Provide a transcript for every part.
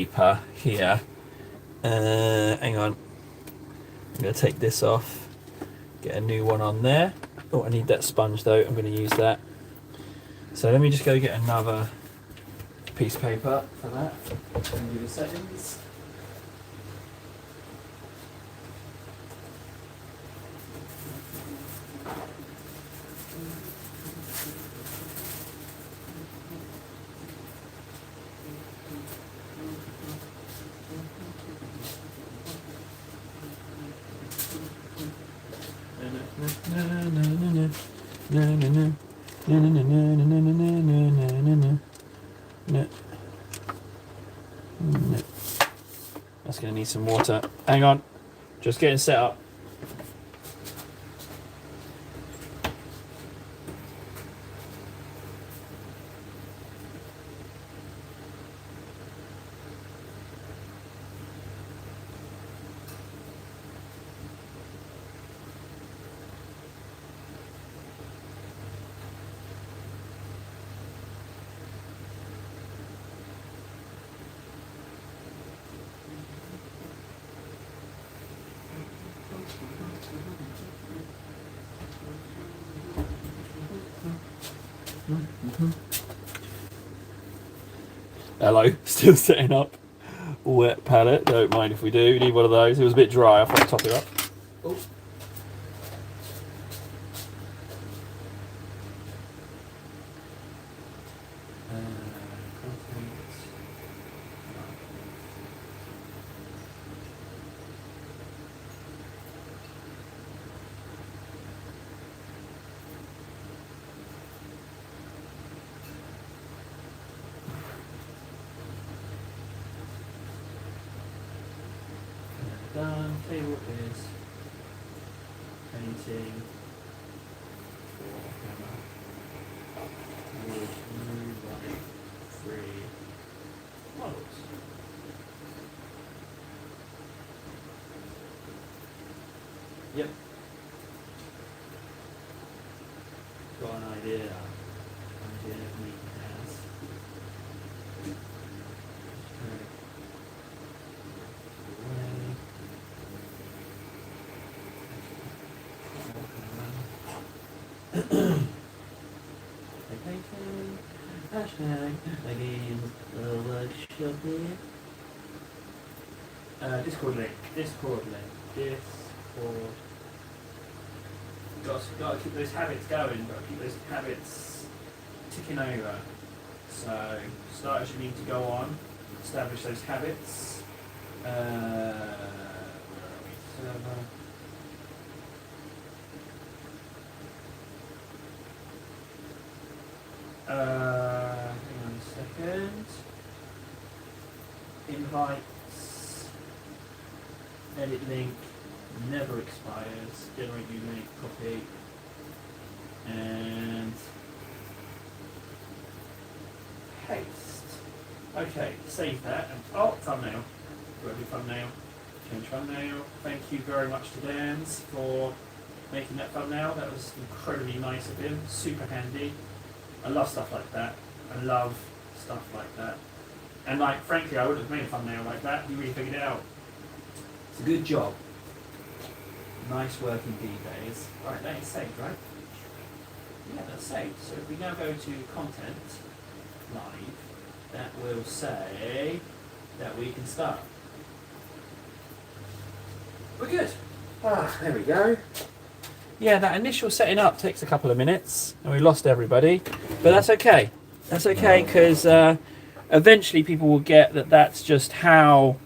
paper here. Hang on. I'm going to take this off. Get a new one on there. Oh, I need that sponge though. I'm going to use that. So let me just go get another piece of paper for that. Give me a second. That's going to need some water. Hang on, just getting set up. Hello, still setting up. Wet palette, don't mind if we do. We need one of those. It was a bit dry, I thought I'd top it up. Oh. Done. Table is painting warhammer wood rewrite 3 models. Yep. Got an idea. Of me has. Hashtag again workshop here. Discord link. Discord. Got to keep those habits going. Got to keep those habits ticking over. So starters you need to go on, establish those habits. Where are we? Server. Hang on a second. Invites. Edit link. Never expires. Generate new link. Copy. And paste. Okay, save that. And, oh, thumbnail. Got a new thumbnail. Change thumbnail. Thank you very much to Dan's for making that thumbnail. That was incredibly nice of him. Super handy. I love stuff like that. I love stuff like that. And like, frankly, I wouldn't have made a thumbnail like that. He really figured it out. It's a good job. Nice working days. Right, that is saved, right? Yeah, that's saved. So if we now go to content, live, that will say that we can start. We're good. Ah, there we go. Yeah, that initial setting up takes a couple of minutes, and we lost everybody, but that's okay. That's okay, because eventually people will get that that's just how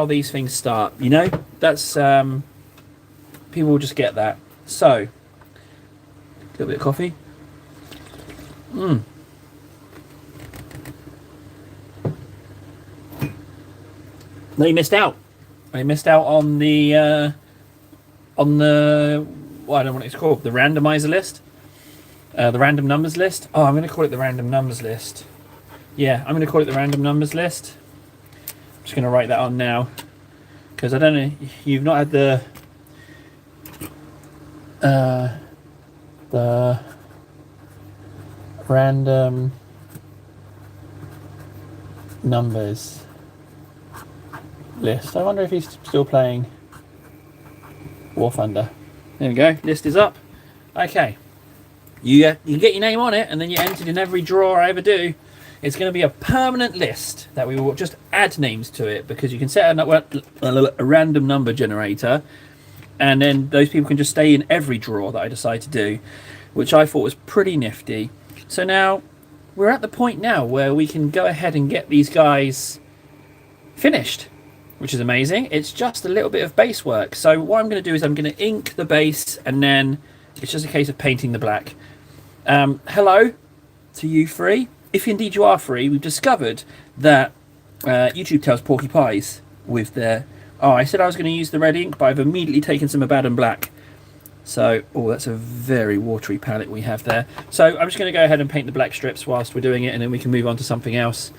these things start, you know? That's, people will just get that. So, a little bit of coffee. They missed out. They missed out on the, well, I don't know what it's called, the randomizer list, the random numbers list. Oh, I'm going to call it the random numbers list. Yeah, I'm going to call it the random numbers list. I'm just going to write that on now, because I don't know, you've not had the random numbers list. I wonder if he's still playing War Thunder. There we go. List is up. Okay. You get your name on it, and then you're entered in every draw I ever do. It's going to be a permanent list that we will just add names to it, because you can set a random number generator, and then those people can just stay in every draw that I decide to do, which I thought was pretty nifty. So now we're at the point now where we can go ahead and get these guys finished, which is amazing. It's just a little bit of base work. So what I'm going to do is I'm going to ink the base, and then it's just a case of painting the black. Hello to you three. If indeed you are free, we've discovered that YouTube tells Porky Pies with their... Oh, I said I was going to use the red ink, but I've immediately taken some Abaddon black. So, oh, that's a very watery palette we have there. So I'm just going to go ahead and paint the black strips whilst we're doing it, and then we can move on to something else.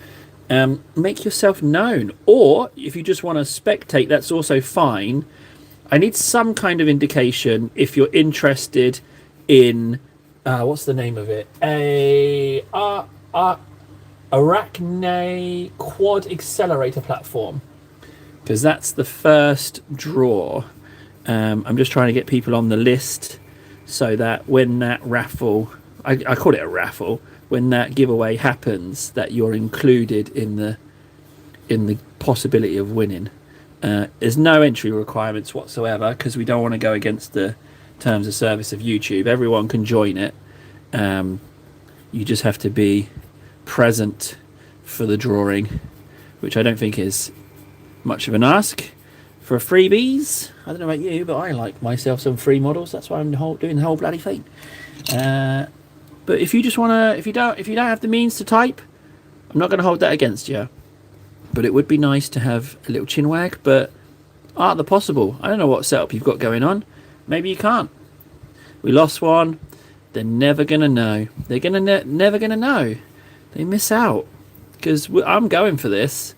Make yourself known. Or, if you just want to spectate, that's also fine. I need some kind of indication if you're interested in... what's the name of it? Arachne Quad Accelerator Platform, because that's the first draw. I'm just trying to get people on the list so that when that raffle, I call it a raffle, when that giveaway happens, that you're included in the possibility of winning. There's no entry requirements whatsoever, because we don't want to go against the terms of service of YouTube. Everyone can join it. You just have to be present for the drawing, which I don't think is much of an ask for freebies. I don't know about you, but I like myself some free models. That's why I'm doing the whole bloody thing. But if you just want to, if you don't have the means to type, I'm not going to hold that against you. But it would be nice to have a little chin wag. But art of the possible. I don't know what setup you've got going on. Maybe you can't. We lost one. They're never going to know. They're never going to know. They miss out. Because I'm going for this.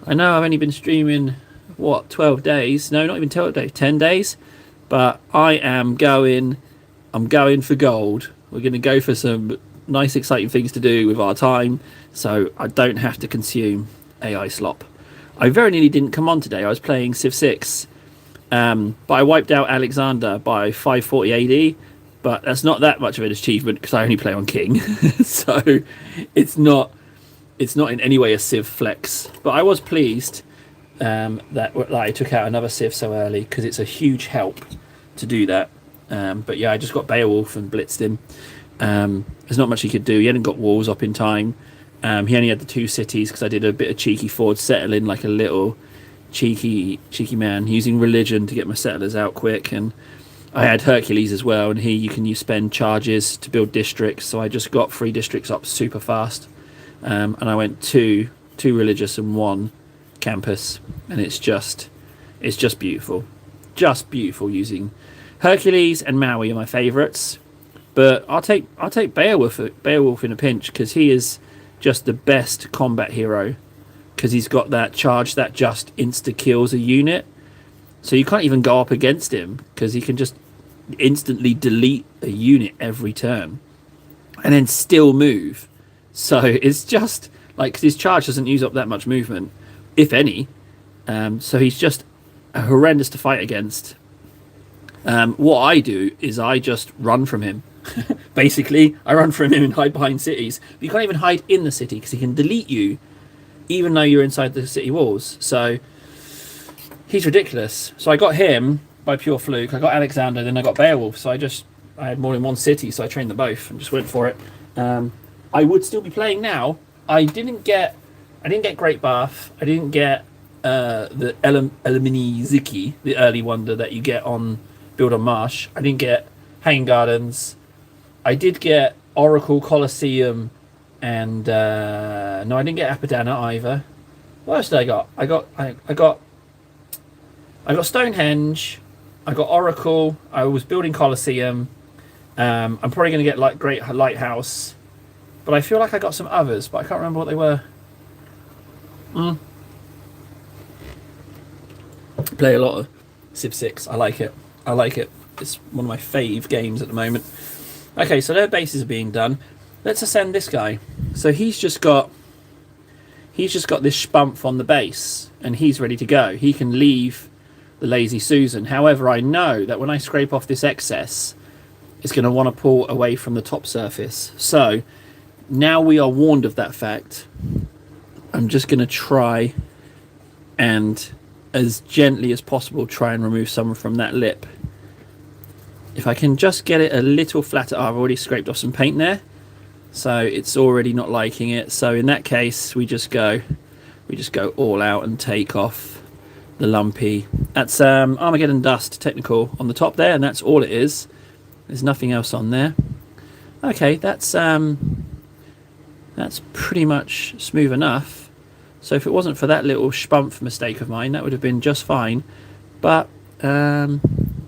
I know I've only been streaming, what, 12 days? No, not even 12 days. 10 days. But I am going... I'm going for gold. We're going to go for some nice, exciting things to do with our time. So I don't have to consume AI slop. I very nearly didn't come on today. I was playing Civ 6. But I wiped out Alexander by 540 AD. But that's not that much of an achievement, because I only play on King. So it's not in any way a Civ flex. But I was pleased that I took out another Civ so early, because it's a huge help to do that. But yeah, I just got Beowulf and blitzed him. There's not much he could do. He hadn't got walls up in time. He only had the 2 cities, because I did a bit of cheeky forward settling, like a little cheeky man, using religion to get my settlers out quick. And I had Hercules as well, and here you spend charges to build districts. So I just got 3 districts up super fast, and I went 2 religious and 1 campus, and it's just beautiful, using Hercules and Maui are my favourites, but I'll take Beowulf in a pinch, because he is just the best combat hero, because he's got that charge that just insta kills a unit. So you can't even go up against him, because he can just instantly delete a unit every turn and then still move. So it's just like, his charge doesn't use up that much movement, if any. So he's just horrendous to fight against. What I do is I just run from him. Basically, I run from him and hide behind cities. But you can't even hide in the city, because he can delete you even though you're inside the city walls. So he's ridiculous. So I got him by pure fluke. I got Alexander, then I got Beowulf. So I had more than one city, so I trained them both and just went for it. I would still be playing now. I didn't get Great Bath. I didn't get the Elimini Ziki, the early wonder that you get on Build on Marsh. I didn't get Hanging Gardens. I did get Oracle Colosseum, and no, I didn't get Apadana either. What else did I got? I got Stonehenge. I got Oracle. I was building Colosseum. I'm probably going to get like Great Lighthouse, but I feel like I got some others, but I can't remember what they were. Play a lot of Civ 6. I like it. It's one of my fave games at the moment. Okay, so their bases are being done. Let's ascend this guy. So he's he's just got this spump on the base and he's ready to go. He can leave the Lazy Susan. However, I know that when I scrape off this excess, it's going to want to pull away from the top surface. So now we are warned of that fact. I'm just going to try and, as gently as possible, try and remove some from that lip. If I can just get it a little flatter. I've already scraped off some paint there, so it's already not liking it. So in that case, we just go all out and take off the lumpy. That's Armageddon Dust Technical on the top there, and that's all it is. There's nothing else on there. Okay, that's pretty much smooth enough. So if it wasn't for that little schpumpf mistake of mine, that would have been just fine. But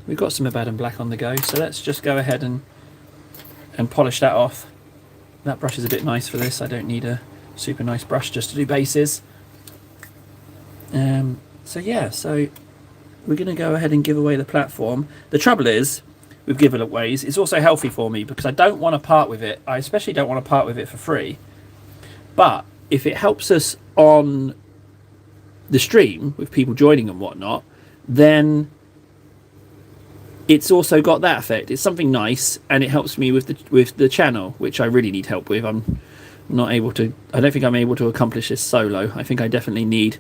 we've got some Abaddon Black on the go, so let's just go ahead and polish that off. That brush is a bit nice for this. I don't need a super nice brush just to do bases. So yeah, so we're going to go ahead and give away the platform. The trouble is, with giveaways, it's also healthy for me because I don't want to part with it. I especially don't want to part with it for free. But if it helps us on the stream with people joining and whatnot, then it's also got that effect. It's something nice, and it helps me with the channel, which I really need help with. I'm not able to. I don't think I'm able to accomplish this solo. I think I definitely need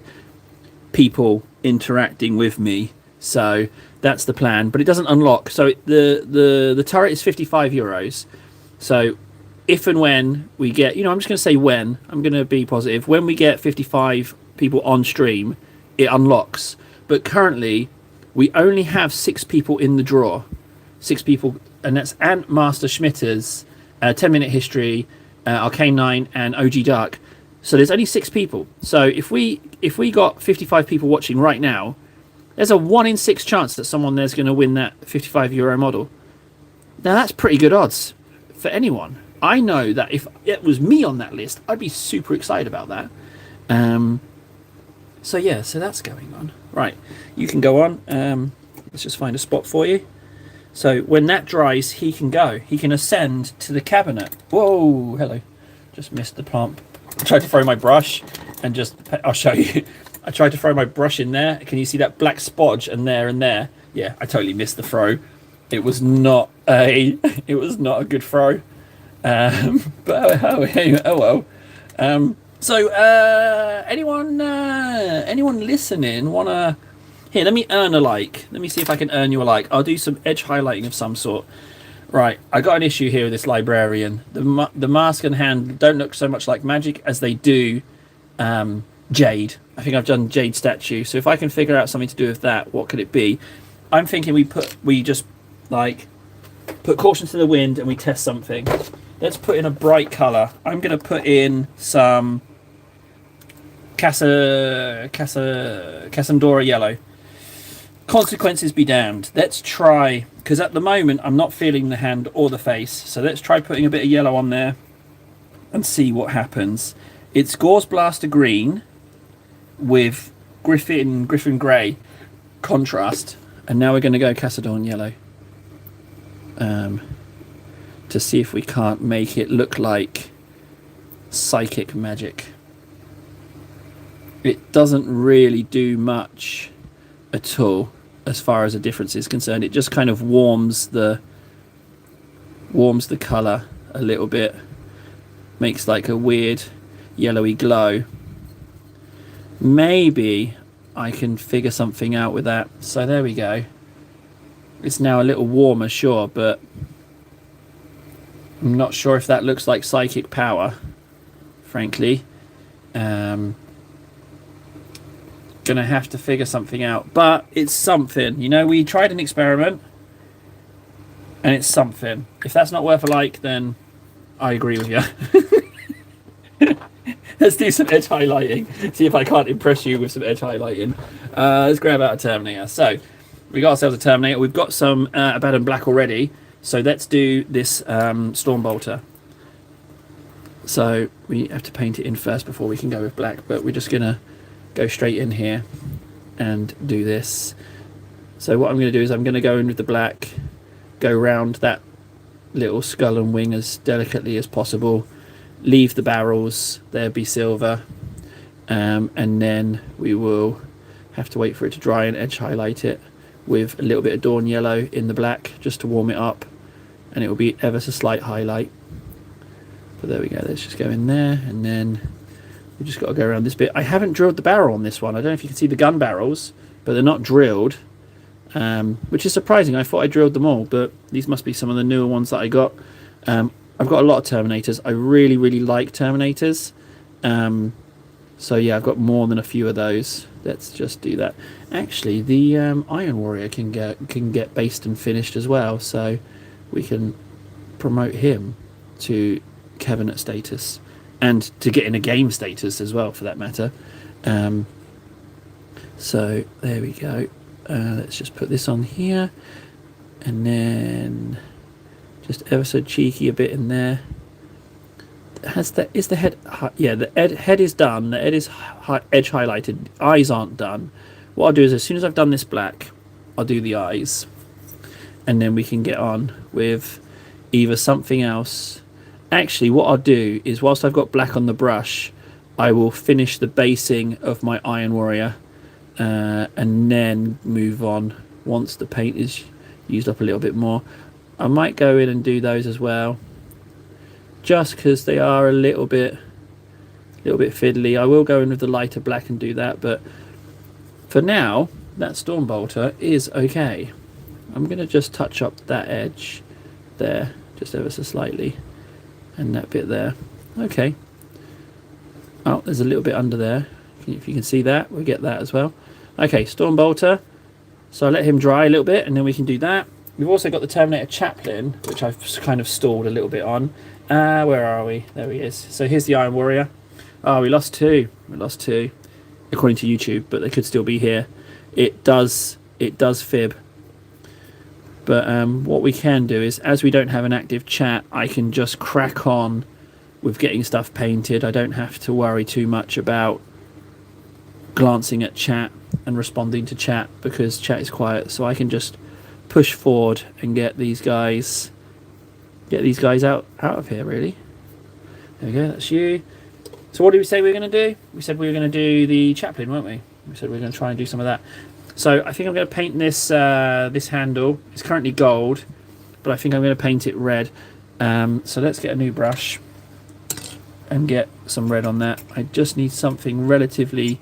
people interacting with me. So that's the plan. But it doesn't unlock. So the turret is €55. So if and when we get, I'm just going to say when. I'm going to be positive. When we get 55 people on stream, it unlocks. But currently, we only have 6 people in the draw. 6 people, and that's Ant, Master, Schmitters, 10-Minute History, Arcane 9, and OG Dark. So there's only 6 people. So if we got 55 people watching right now, there's a 1 in 6 chance that someone there's going to win that €55 model. Now that's pretty good odds for anyone. I know that if it was me on that list, I'd be super excited about that. So yeah, so that's going on. Right, you can go on. Let's just find a spot for you. So when that dries, he can go. He can ascend to the cabinet. Whoa, hello. Just missed the plant. I tried to throw my brush and just... I'll show you. I tried to throw my brush in there. Can you see that black spodge and there and there? Yeah, I totally missed the throw. It was not a good throw. But oh well. So anyone listening wanna? Here, let me earn a like. Let me see if I can earn you a like. I'll do some edge highlighting of some sort. Right, I got an issue here with this librarian. The mask and hand don't look so much like magic as they do Jade. I think I've done Jade statue. So if I can figure out something to do with that, what could it be? I'm thinking we just like put caution to the wind and we test something. Let's put in a bright colour. I'm going to put in some Cassandora yellow. Consequences be damned. Let's try, because at the moment I'm not feeling the hand or the face. So let's try putting a bit of yellow on there and see what happens. It's Gauze Blaster green with Griffin grey contrast. And now we're going to go Cassadorn yellow. To see if we can't make it look like psychic magic. It doesn't really do much at all as far as a difference is concerned. It just kind of warms the colour a little bit, makes like a weird yellowy glow. Maybe I can figure something out with that. So there we go. It's now a little warmer, sure, but I'm not sure if that looks like psychic power, frankly. Gonna have to figure something out, but it's something. We tried an experiment, and it's something. If that's not worth a like, then I agree with you. Let's do some edge highlighting. See if I can't impress you with some edge highlighting. Let's grab out a Terminator. So we got ourselves a Terminator. We've got some Abaddon Black already. So let's do this Stormbolter. So we have to paint it in first before we can go with black, but we're just going to go straight in here and do this. So what I'm going to do is I'm going to go in with the black, go round that little skull and wing as delicately as possible, leave the barrels, there be silver, and then we will have to wait for it to dry and edge highlight it with a little bit of Dawn Yellow in the black just to warm it up, and it will be ever so slight highlight. But there we go, let's just go in there, and then we just got to go around this bit. I haven't drilled the barrel on this one. I don't know if you can see the gun barrels, but they're not drilled, which is surprising. I thought I drilled them all, but these must be some of the newer ones that I got. I've got a lot of Terminators. I really, really like Terminators. So yeah, I've got more than a few of those. Let's just do that. Actually, the Iron Warrior can get based and finished as well, so we can promote him to cabinet status and to get in a game status as well, for that matter. So there we go. Let's just put this on here, and then just ever so cheeky a bit in there. Is the head? Yeah, the head is done. The head is edge highlighted. Eyes aren't done. What I'll do is, as soon as I've done this black, I'll do the eyes, and then we can get on with either something else. Actually, what I'll do is, whilst I've got black on the brush, I will finish the basing of my Iron Warrior, and then move on once the paint is used up a little bit more. I might go in and do those as well, just because they are a little bit fiddly. I will go in with the lighter black and do that, but for now, that Stormbolter is okay. I'm going to just touch up that edge there, just ever so slightly, and that bit there. Okay. Oh, there's a little bit under there. If you can see that, we'll get that as well. Okay, Stormbolter. So I'll let him dry a little bit, and then we can do that. We've also got the Terminator Chaplain, which I've kind of stalled a little bit on. Where are we? There he is. So here's the Iron Warrior. Oh, we lost two. We lost two, according to YouTube, but they could still be here. It does fib. But what we can do is, as we don't have an active chat, I can just crack on with getting stuff painted. I don't have to worry too much about glancing at chat and responding to chat, because chat is quiet. So I can just push forward and get these guys out of here, really. There we go, that's you. So what did we say we were going to do? We said we were going to do the Chaplain, weren't we? We said we were going to try and do some of that. So I think I'm going to paint this this handle. It's currently gold, but I think I'm going to paint it red. So let's get a new brush and get some red on that. I just need something relatively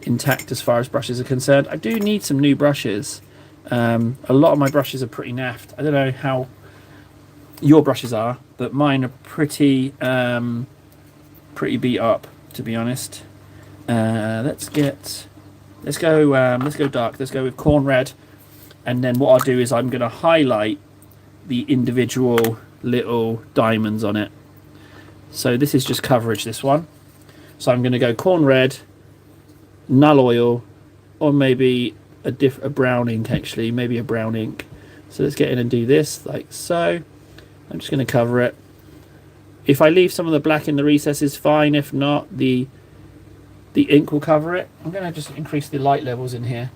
intact as far as brushes are concerned. I do need some new brushes. A lot of my brushes are pretty naffed. I don't know how your brushes are, but mine are pretty beat up, to be honest. Let's go dark. Let's go with corn red, and then what I'll do is I'm going to highlight the individual little diamonds on it. So this is just coverage, this one. So I'm going to go corn red, null oil, or maybe a brown ink, actually, maybe a brown ink. So let's get in and do this like so. I'm just going to cover it. If I leave some of the black in the recesses, fine. If not, the ink will cover it. I'm going to just increase the light levels in here.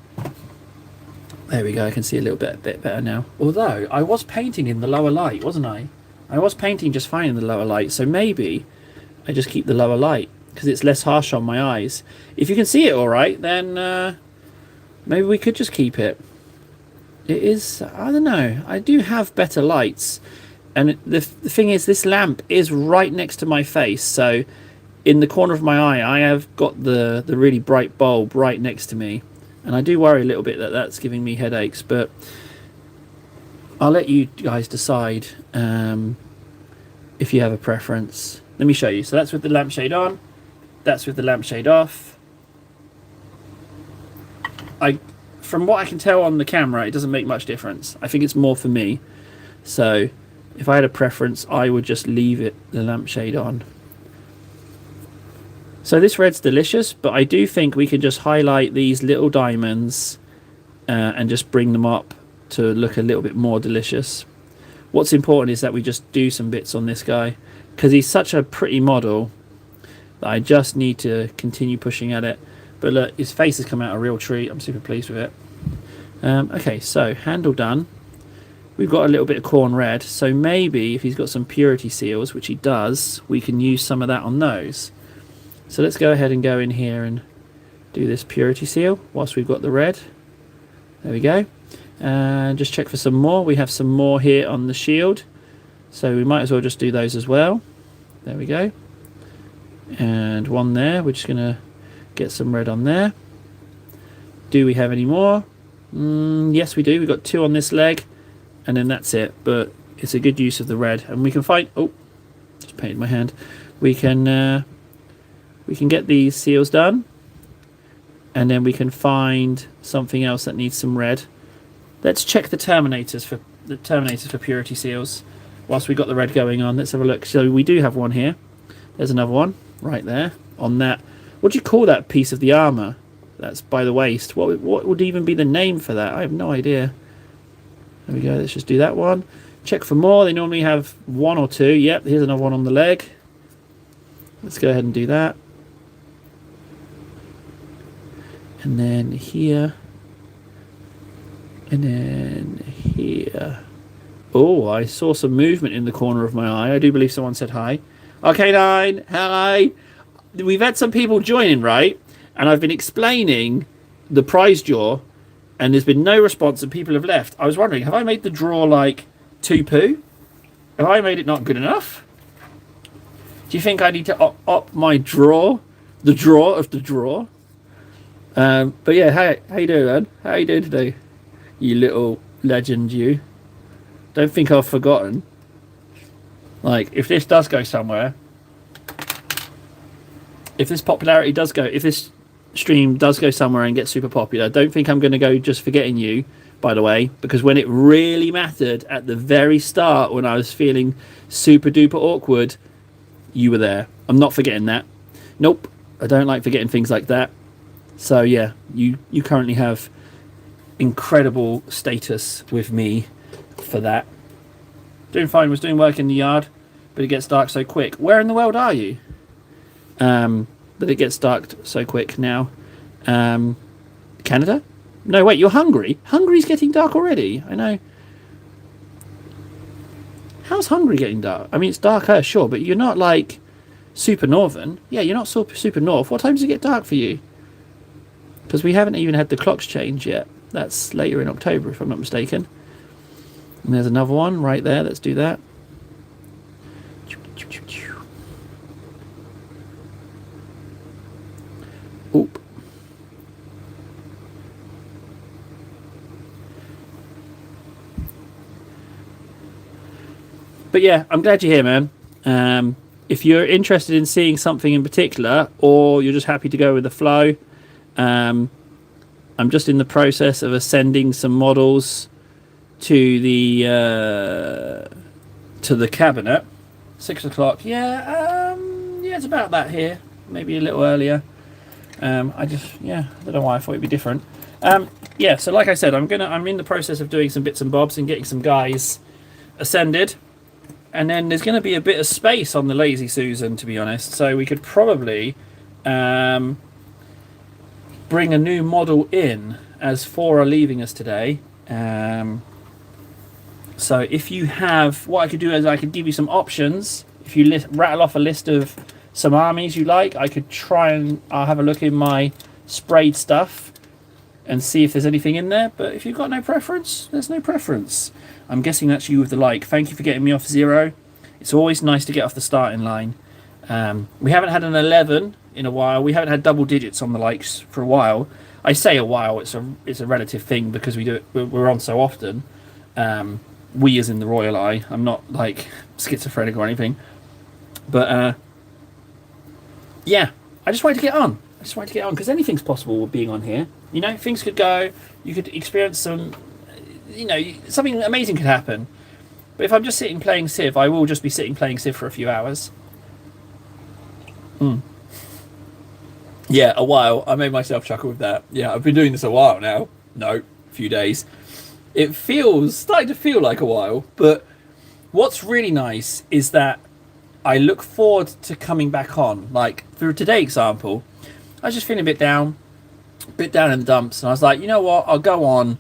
There we go, I can see a little bit better now. Although, I was painting in the lower light, wasn't I? I was painting just fine in the lower light, so maybe I just keep the lower light, because it's less harsh on my eyes. If you can see it alright, then maybe we could just keep it. It is, I don't know, I do have better lights. And the thing is, this lamp is right next to my face, so in the corner of my eye, I have got the really bright bulb right next to me. And I do worry a little bit that that's giving me headaches, but I'll let you guys decide if you have a preference. Let me show you. So that's with the lampshade on. That's with the lampshade off. From what I can tell on the camera, it doesn't make much difference. I think it's more for me. So if I had a preference, I would just leave the lampshade on. So this red's delicious, but I do think we can just highlight these little diamonds and just bring them up to look a little bit more delicious. What's important is that we just do some bits on this guy, because he's such a pretty model that I just need to continue pushing at it. But look, his face has come out a real treat. I'm super pleased with it. Okay, so handle done. We've got a little bit of corn red, so maybe if he's got some purity seals, which he does, we can use some of that on those. So let's go ahead and go in here and do this purity seal whilst we've got the red. There we go. And just check for some more. We have some more here on the shield, so we might as well just do those as well. There we go. And one there. We're just going to get some red on there. Do we have any more? Yes, we do. We've got 2 on this leg, and then that's it. But it's a good use of the red, and we can find... Oh, just painted my hand. We can get these seals done, and then we can find something else that needs some red. Let's check the terminators for purity seals whilst we've got the red going on. Let's have a look. So we do have one here. There's another one right there on that. What do you call that piece of the armor that's by the waist? What would even be the name for that? I have no idea. There we go. Let's just do that one. Check for more. They normally have 1 or 2. Yep, here's another one on the leg. Let's go ahead and do that. And then here. And then here. Oh, I saw some movement in the corner of my eye. I do believe someone said hi. Arcanine, hi. We've had some people joining, right? And I've been explaining the prize draw, and there's been no response, and people have left. I was wondering, have I made the draw like too poo? Have I made it not good enough? Do you think I need to up my draw? The draw of the draw? But yeah, how you doing, man? How you doing today? You little legend, you. Don't think I've forgotten. Like, if this does go somewhere, if this popularity does go, if this stream does go somewhere and get super popular, don't think I'm going to go just forgetting you, by the way, because when it really mattered at the very start, when I was feeling super duper awkward, you were there. I'm not forgetting that. Nope, I don't like forgetting things like that. So yeah, you currently have incredible status with me for that. Doing fine. Was doing work in the yard, but it gets dark so quick. Where in the world are you? But it gets dark so quick now. Canada? No, wait, you're Hungary? Hungary's getting dark already. I know. How's Hungary getting dark? I mean, it's darker, sure, but you're not like super northern. Yeah, you're not super north. What time does it get dark for you? Because we haven't even had the clocks change yet. That's later in October, if I'm not mistaken. And there's another one right there. Let's do that. Oop. But yeah, I'm glad you're here, man. If you're interested in seeing something in particular, or you're just happy to go with the flow, I'm just in the process of ascending some models to the cabinet. 6 o'clock. Yeah, it's about that here. Maybe a little earlier. I don't know why I thought it'd be different. Yeah, so like I said, I'm in the process of doing some bits and bobs and getting some guys ascended. And then there's going to be a bit of space on the Lazy Susan, to be honest. So we could probably bring a new model in, as 4 are leaving us today. So if you have, what I could do is I could give you some options. If you rattle off a list of some armies you like, I could try and I'll have a look in my sprayed stuff and see if there's anything in there. But if you've got no preference, there's no preference. I'm guessing that's you with the like. Thank you for getting me off 0. It's always nice to get off the starting line. We haven't had an 11 in a while. We haven't had double digits on the likes for a while. I say a while. It's a relative thing because we do it. We're on so often. We as in the royal eye. I'm not like schizophrenic or anything. But yeah, I just wanted to get on. Because anything's possible with being on here. You know, things could go. You could experience some. You know, something amazing could happen. But if I'm just sitting playing Civ, I will just be sitting playing Civ for a few hours. Yeah, a while. I made myself chuckle with that. Yeah, I've been doing this a while now. No, a few days. It starting to feel like a while. But what's really nice is that I look forward to coming back on. Like, for today's example, I was just feeling a bit down in the dumps. And I was like, you know what? I'll go on.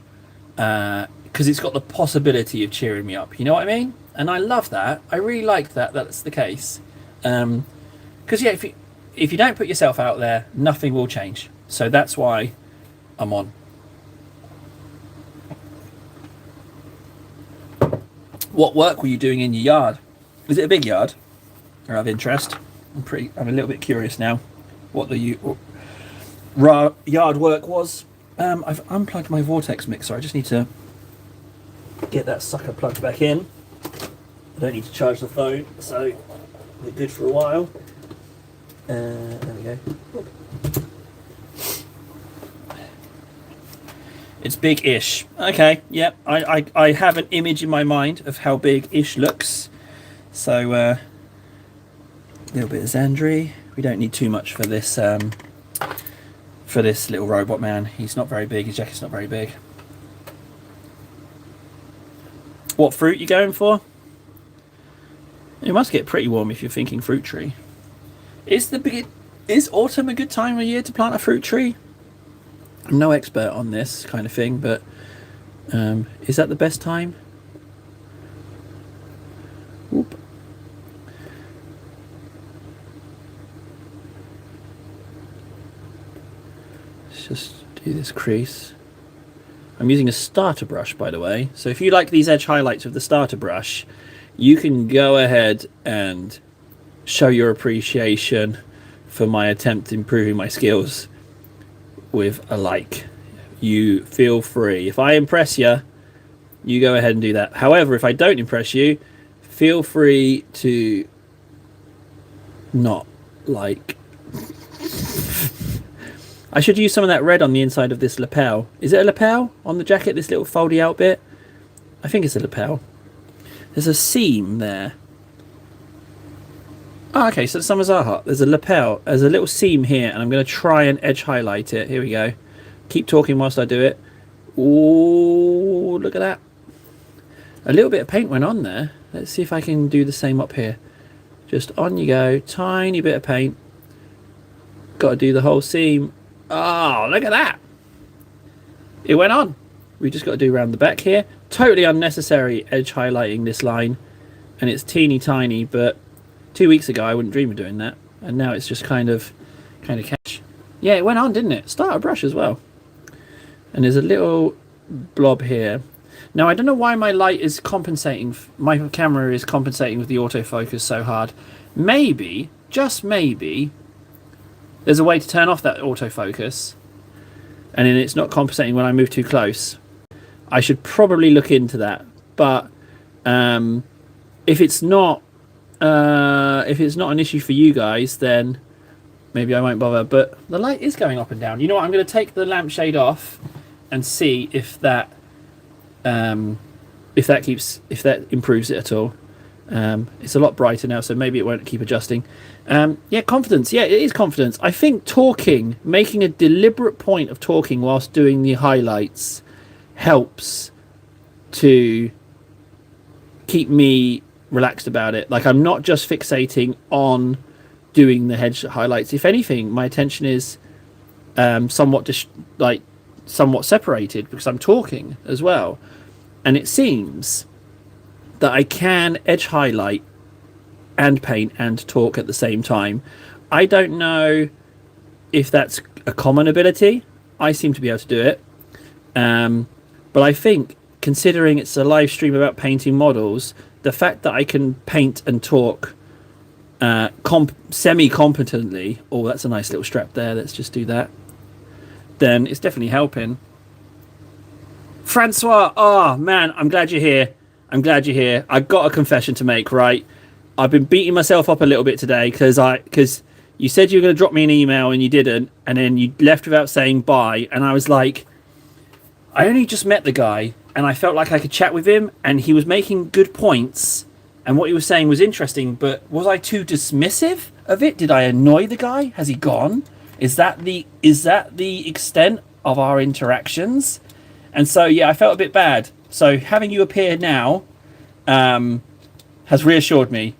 Because it's got the possibility of cheering me up. You know what I mean? And I love that. I really like that that's the case. Because yeah, if you don't put yourself out there, nothing will change. So that's why I'm on. What work were you doing in your yard? Is it a big yard? Or of interest? I'm a little bit curious now what the yard work was. I've unplugged my vortex mixer. I just need to get that sucker plugged back in. I don't need to charge the phone, so we're good for a while. There we go. It's big-ish. Okay, yep. I have an image in my mind of how big-ish looks. So, a little bit of Xandri. We don't need too much for this little robot man. He's not very big. His jacket's not very big. What fruit you going for? It must get pretty warm if you're thinking fruit tree. Is autumn a good time of year to plant a fruit tree? I'm no expert on this kind of thing, but is that the best time? Whoop. Let's just do this crease. I'm using a starter brush, by the way. So if you like these edge highlights with the starter brush, you can go ahead and show your appreciation for my attempt at improving my skills with a like. You feel free. If I impress you, you go ahead and do that. However, if I don't impress you, feel free to not like. I should use some of that red on the inside of this lapel. Is it a lapel on the jacket, this little foldy out bit? I think it's a lapel. There's a seam there. Oh, okay, so some are hot. There's a lapel. There's a little seam here, and I'm going to try and edge highlight it. Here we go. Keep talking whilst I do it. Ooh, look at that. A little bit of paint went on there. Let's see if I can do the same up here. Just on you go. Tiny bit of paint. Got to do the whole seam. Oh, look at that. It went on. We just got to do around the back here. Totally unnecessary edge highlighting this line. And it's teeny tiny, but 2 weeks ago I wouldn't dream of doing that. And now it's just kind of catch. Yeah, it went on, didn't it? Starter brush as well. And there's a little blob here. Now, I don't know why my light is compensating. My camera is compensating with the autofocus so hard. Maybe, just maybe, there's a way to turn off that autofocus. And then it's not compensating when I move too close. I should probably look into that. But if it's not an issue for you guys, then maybe I won't bother. But the light is going up and down. You know what? I'm going to take the lampshade off and see if that improves it at all. It's a lot brighter now, so maybe it won't keep adjusting. Yeah, confidence. Yeah, it is confidence. I think talking, making a deliberate point of talking whilst doing the highlights helps to keep me relaxed about it. Like, I'm not just fixating on doing the head highlights. If anything, my attention is somewhat separated because I'm talking as well. And it seems that I can edge highlight and paint and talk at the same time. I don't know if that's a common ability. I seem to be able to do it. But I think, considering it's a live stream about painting models, the fact that I can paint and talk semi-competently, oh, that's a nice little strap there, let's just do that, then it's definitely helping. Francois, oh man, I'm glad you're here. I've got a confession to make, right? I've been beating myself up a little bit today because you said you were going to drop me an email and you didn't, and then you left without saying bye, and I was like, I only just met the guy and I felt like I could chat with him and he was making good points and what he was saying was interesting, but was I too dismissive of it? Did I annoy the guy? Has he gone? Is that the extent of our interactions? And so, yeah, I felt a bit bad. So having you appear now has reassured me.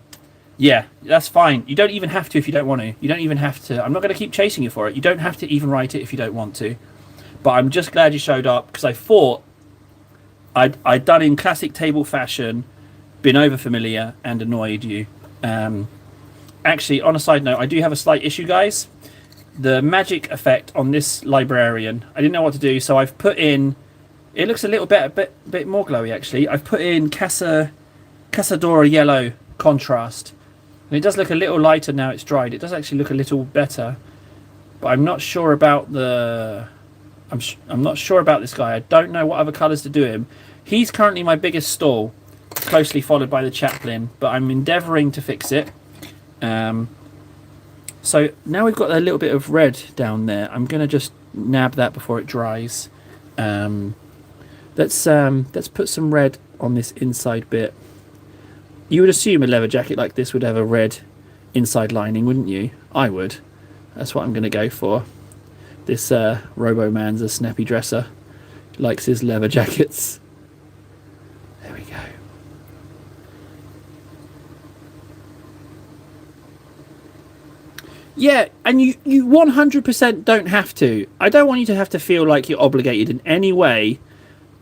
Yeah, that's fine. You don't even have to if you don't want to. You don't even have to. I'm not going to keep chasing you for it. You don't have to even write it if you don't want to. But I'm just glad you showed up because I thought I'd done in classic table fashion, been over familiar and annoyed you. And actually, on a side note, I do have a slight issue, guys. The magic effect on this librarian, I didn't know what to do, so I've put in. It looks a little bit more glowy, actually. I've put in Casadora yellow contrast, and it does look a little lighter now it's dried. It does actually look a little better, but I'm not sure about the. I'm not sure about this guy. I don't know what other colours to do him. He's currently my biggest stall, closely followed by the chaplain, but I'm endeavouring to fix it. So now we've got a little bit of red down there. I'm going to just nab that before it dries. Let's put some red on this inside bit. You would assume a leather jacket like this would have a red inside lining, wouldn't you? I would. That's what I'm going to go for. This Robo-Man's a snappy dresser. Likes his leather jackets. There we go. Yeah, and you 100% don't have to. I don't want you to have to feel like you're obligated in any way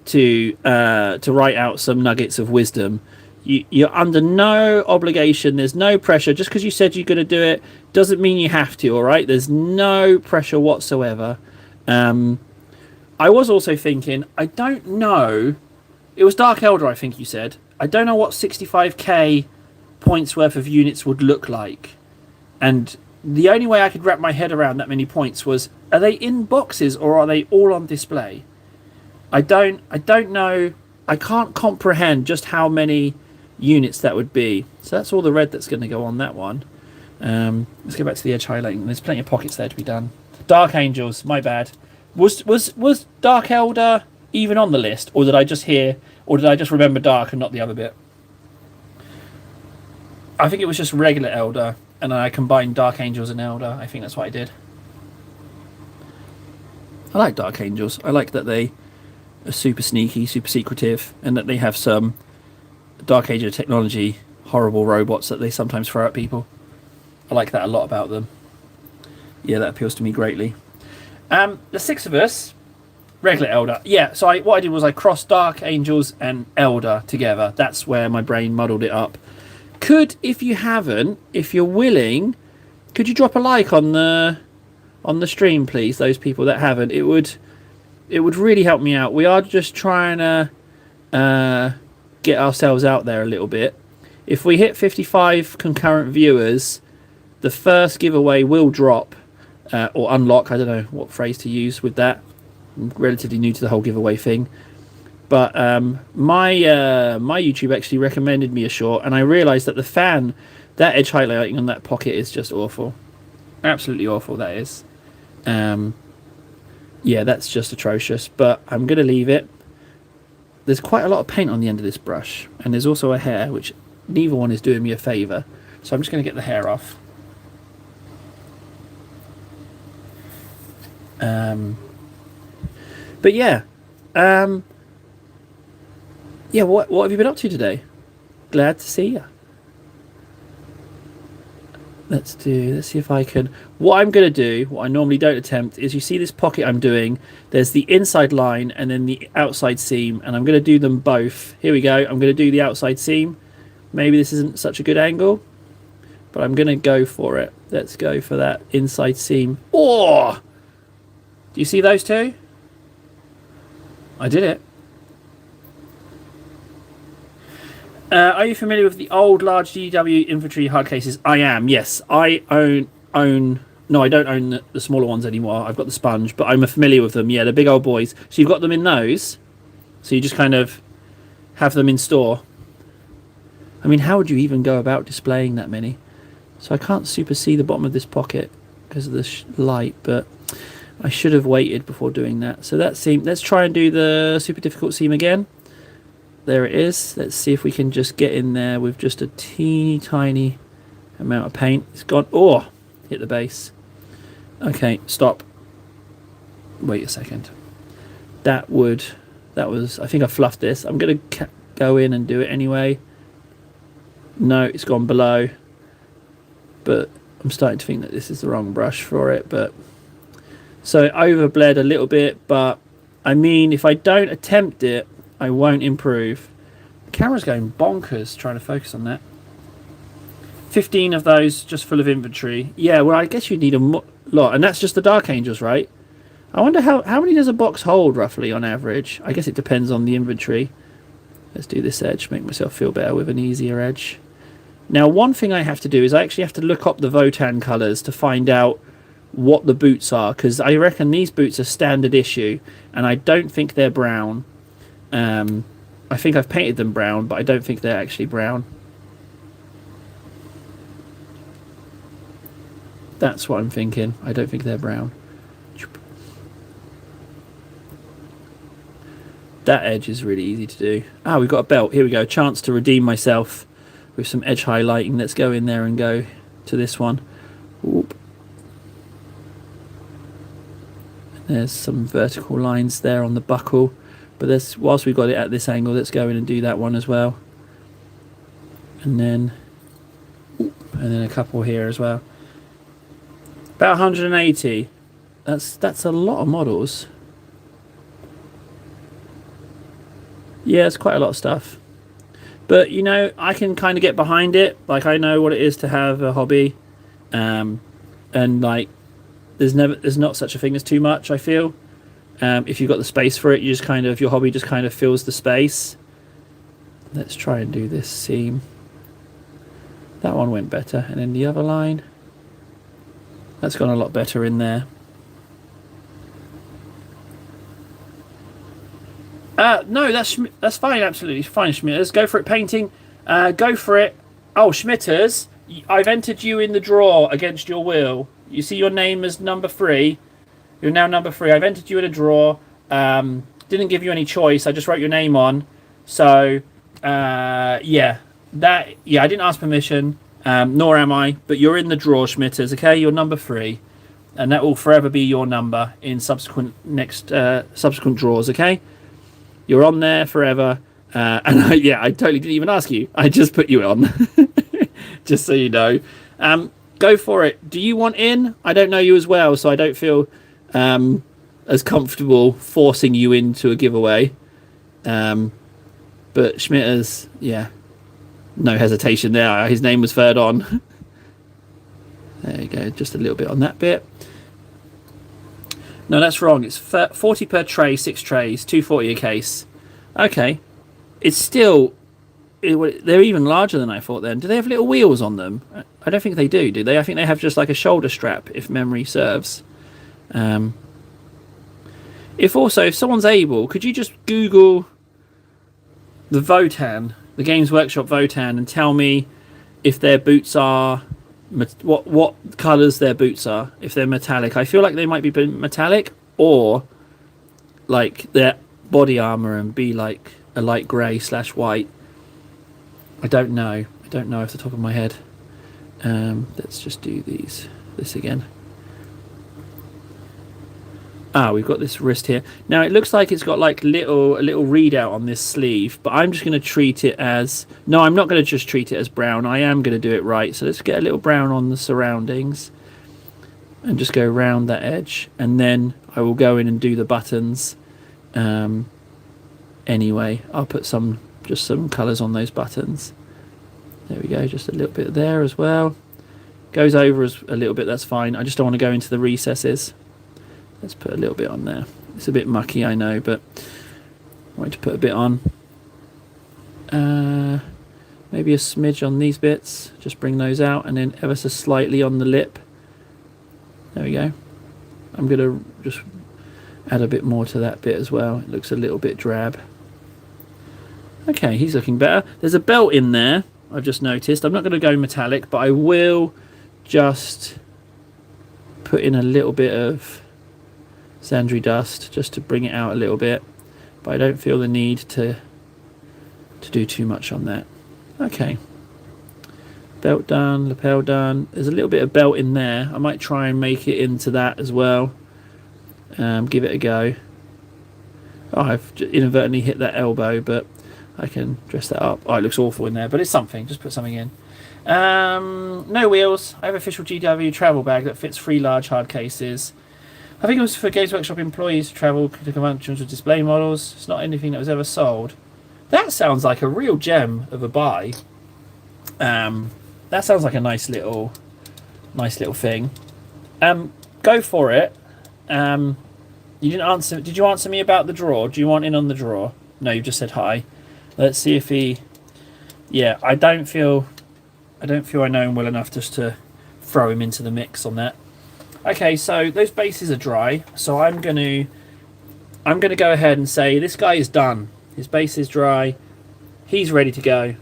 to write out some nuggets of wisdom. You're under no obligation. There's no pressure. Just because you said you're going to do it doesn't mean you have to, all right? There's no pressure whatsoever. I was also thinking, I don't know. It was Dark Elder, I think you said. I don't know what 65k points worth of units would look like. And the only way I could wrap my head around that many points was, are they in boxes or are they all on display? I don't know. I can't comprehend just how many units that would be. So that's all the red that's going to go on that one. Let's go back to the edge highlighting. There's plenty of pockets there to be done. Dark Angels, my bad. Was Dark Elder even on the list, or did I just remember Dark and not the other bit? I think it was just regular Elder, and I combined Dark Angels and Elder. I think that's what I did. I like Dark Angels. I like that they are super sneaky, super secretive, and that they have some Dark Age of technology, horrible robots that they sometimes throw at people. I like that a lot about them. Yeah, that appeals to me greatly. The 6 of us, regular Elder. Yeah, so what I did was I crossed Dark Angels and Elder together. That's where my brain muddled it up. If you're willing, could you drop a like on the stream, please? Those people that haven't, it would really help me out. We are just trying to get ourselves out there a little bit. If we hit 55 concurrent viewers, the first giveaway will drop or unlock. I don't know what phrase to use with that. I'm relatively new to the whole giveaway thing. But my YouTube actually recommended me a short, and I realised that that edge highlighting on that pocket is just awful. Absolutely awful, that is. Yeah, that's just atrocious, but I'm going to leave it. There's quite a lot of paint on the end of this brush, and there's also a hair, which neither one is doing me a favour. So I'm just going to get the hair off. But yeah. Yeah, what have you been up to today? Glad to see you. Let's see if I can. What I'm going to do, what I normally don't attempt, is you see this pocket I'm doing. There's the inside line and then the outside seam, and I'm going to do them both. Here we go. I'm going to do the outside seam. Maybe this isn't such a good angle, but I'm going to go for it. Let's go for that inside seam. Oh! Do you see those two? I did it. Are you familiar with the old large DW infantry hard cases? I am, yes. I own. No, I don't own the smaller ones anymore. I've got the sponge, but I'm familiar with them. Yeah, the big old boys. So you've got them in those. So you just kind of have them in store. I mean, how would you even go about displaying that many? So I can't super see the bottom of this pocket because of the light, but I should have waited before doing that. So that seam. Let's try and do the super difficult seam again. There it is. Let's see if we can just get in there with just a teeny tiny amount of paint. It's gone. Oh, hit the base. Okay, stop. Wait a second. That was, I think I fluffed this. I'm going to go in and do it anyway. No, it's gone below. But I'm starting to think that this is the wrong brush for it. But so it overbled a little bit. But I mean, if I don't attempt it, I won't improve. The camera's going bonkers trying to focus on that. 15 of those just full of inventory. Yeah, well, I guess you need a lot. And that's just the Dark Angels, right? I wonder how many does a box hold, roughly, on average? I guess it depends on the inventory. Let's do this edge, make myself feel better with an easier edge. Now, one thing I have to do is I actually have to look up the Votan colours to find out what the boots are, because I reckon these boots are standard issue, and I don't think they're brown. I think I've painted them brown, but I don't think they're actually brown. That's what I'm thinking. I don't think they're brown. That edge is really easy to do. Ah, we've got a belt. Here we go. Chance to redeem myself with some edge highlighting. Let's go in there and go to this one. Oop. There's some vertical lines there on the buckle. But there's, whilst we've got it at this angle, let's go in and do that one as well. And then a couple here as well. About 180. That's a lot of models. Yeah, it's quite a lot of stuff. But, you know, I can kind of get behind it. Like, I know what it is to have a hobby. And, like, there's not such a thing as too much, I feel. If you've got the space for it, you just kind of, your hobby just kind of fills the space. Let's try and do this seam. That one went better. And then the other line. That's gone a lot better in there. No, that's fine, absolutely fine, Schmitters. Go for it, painting. Go for it. Oh, Schmitters, I've entered you in the draw against your will. You see your name as number 3. You're now number 3. I've entered you in a draw. Didn't give you any choice. I just wrote your name on. So, yeah. I didn't ask permission, nor am I. But you're in the draw, Schmitters, okay? You're number 3. And that will forever be your number in subsequent draws, okay? You're on there forever. And I totally didn't even ask you. I just put you on. Just so you know. Go for it. Do you want in? I don't know you as well, so I don't feel as comfortable forcing you into a giveaway. But Schmitters, yeah. No hesitation there. His name was third on. There you go. Just a little bit on that bit. No, that's wrong. It's 40 per tray, 6 trays, 240 a case. Okay. It's still... they're even larger than I thought then. Do they have little wheels on them? I don't think they do they? I think they have just like a shoulder strap, if memory serves. If someone's able, could you just Google the Votan, the Games Workshop Votan, and tell me if their boots are... what colours their boots are, if they're metallic. I feel like they might be metallic, or like their body armour and be like a light grey / white. I don't know off the top of my head. Let's just do this again. We've got this wrist here. Now it looks like it's got like a little readout on this sleeve, but I'm just going to treat it as... No, I'm not going to just treat it as brown. I am going to do it right. So let's get a little brown on the surroundings and just go around that edge. And then I will go in and do the buttons. Anyway, I'll put some colours on those buttons. There we go, just a little bit there as well. Goes over a little bit, that's fine. I just don't want to go into the recesses. Let's put a little bit on there. It's a bit mucky, I know, but I want to put a bit on. Maybe a smidge on these bits. Just bring those out, and then ever so slightly on the lip. There we go. I'm going to just add a bit more to that bit as well. It looks a little bit drab. Okay, he's looking better. There's a belt in there, I've just noticed. I'm not going to go metallic, but I will just put in a little bit of Sandry dust just to bring it out a little bit. But I don't feel the need to do too much on that. Okay. Belt done, lapel done. There's a little bit of belt in there. I might try and make it into that as well. Give it a go. Oh, I've inadvertently hit that elbow, but I can dress that up. Oh, it looks awful in there, but it's something. Just put something in. No wheels. I have official GW travel bag that fits 3 large hard cases. I think it was for Games Workshop employees to travel to conventions with display models. It's not anything that was ever sold. That sounds like a real gem of a buy. that sounds like a nice little thing. Go for it. You didn't answer. Did you answer me about the draw? Do you want in on the draw? No, you just said hi. Let's see if he. Yeah, I don't feel I know him well enough just to throw him into the mix on that. Okay, so those bases are dry. So I'm gonna go ahead and say this guy is done. His base is dry. He's ready to go.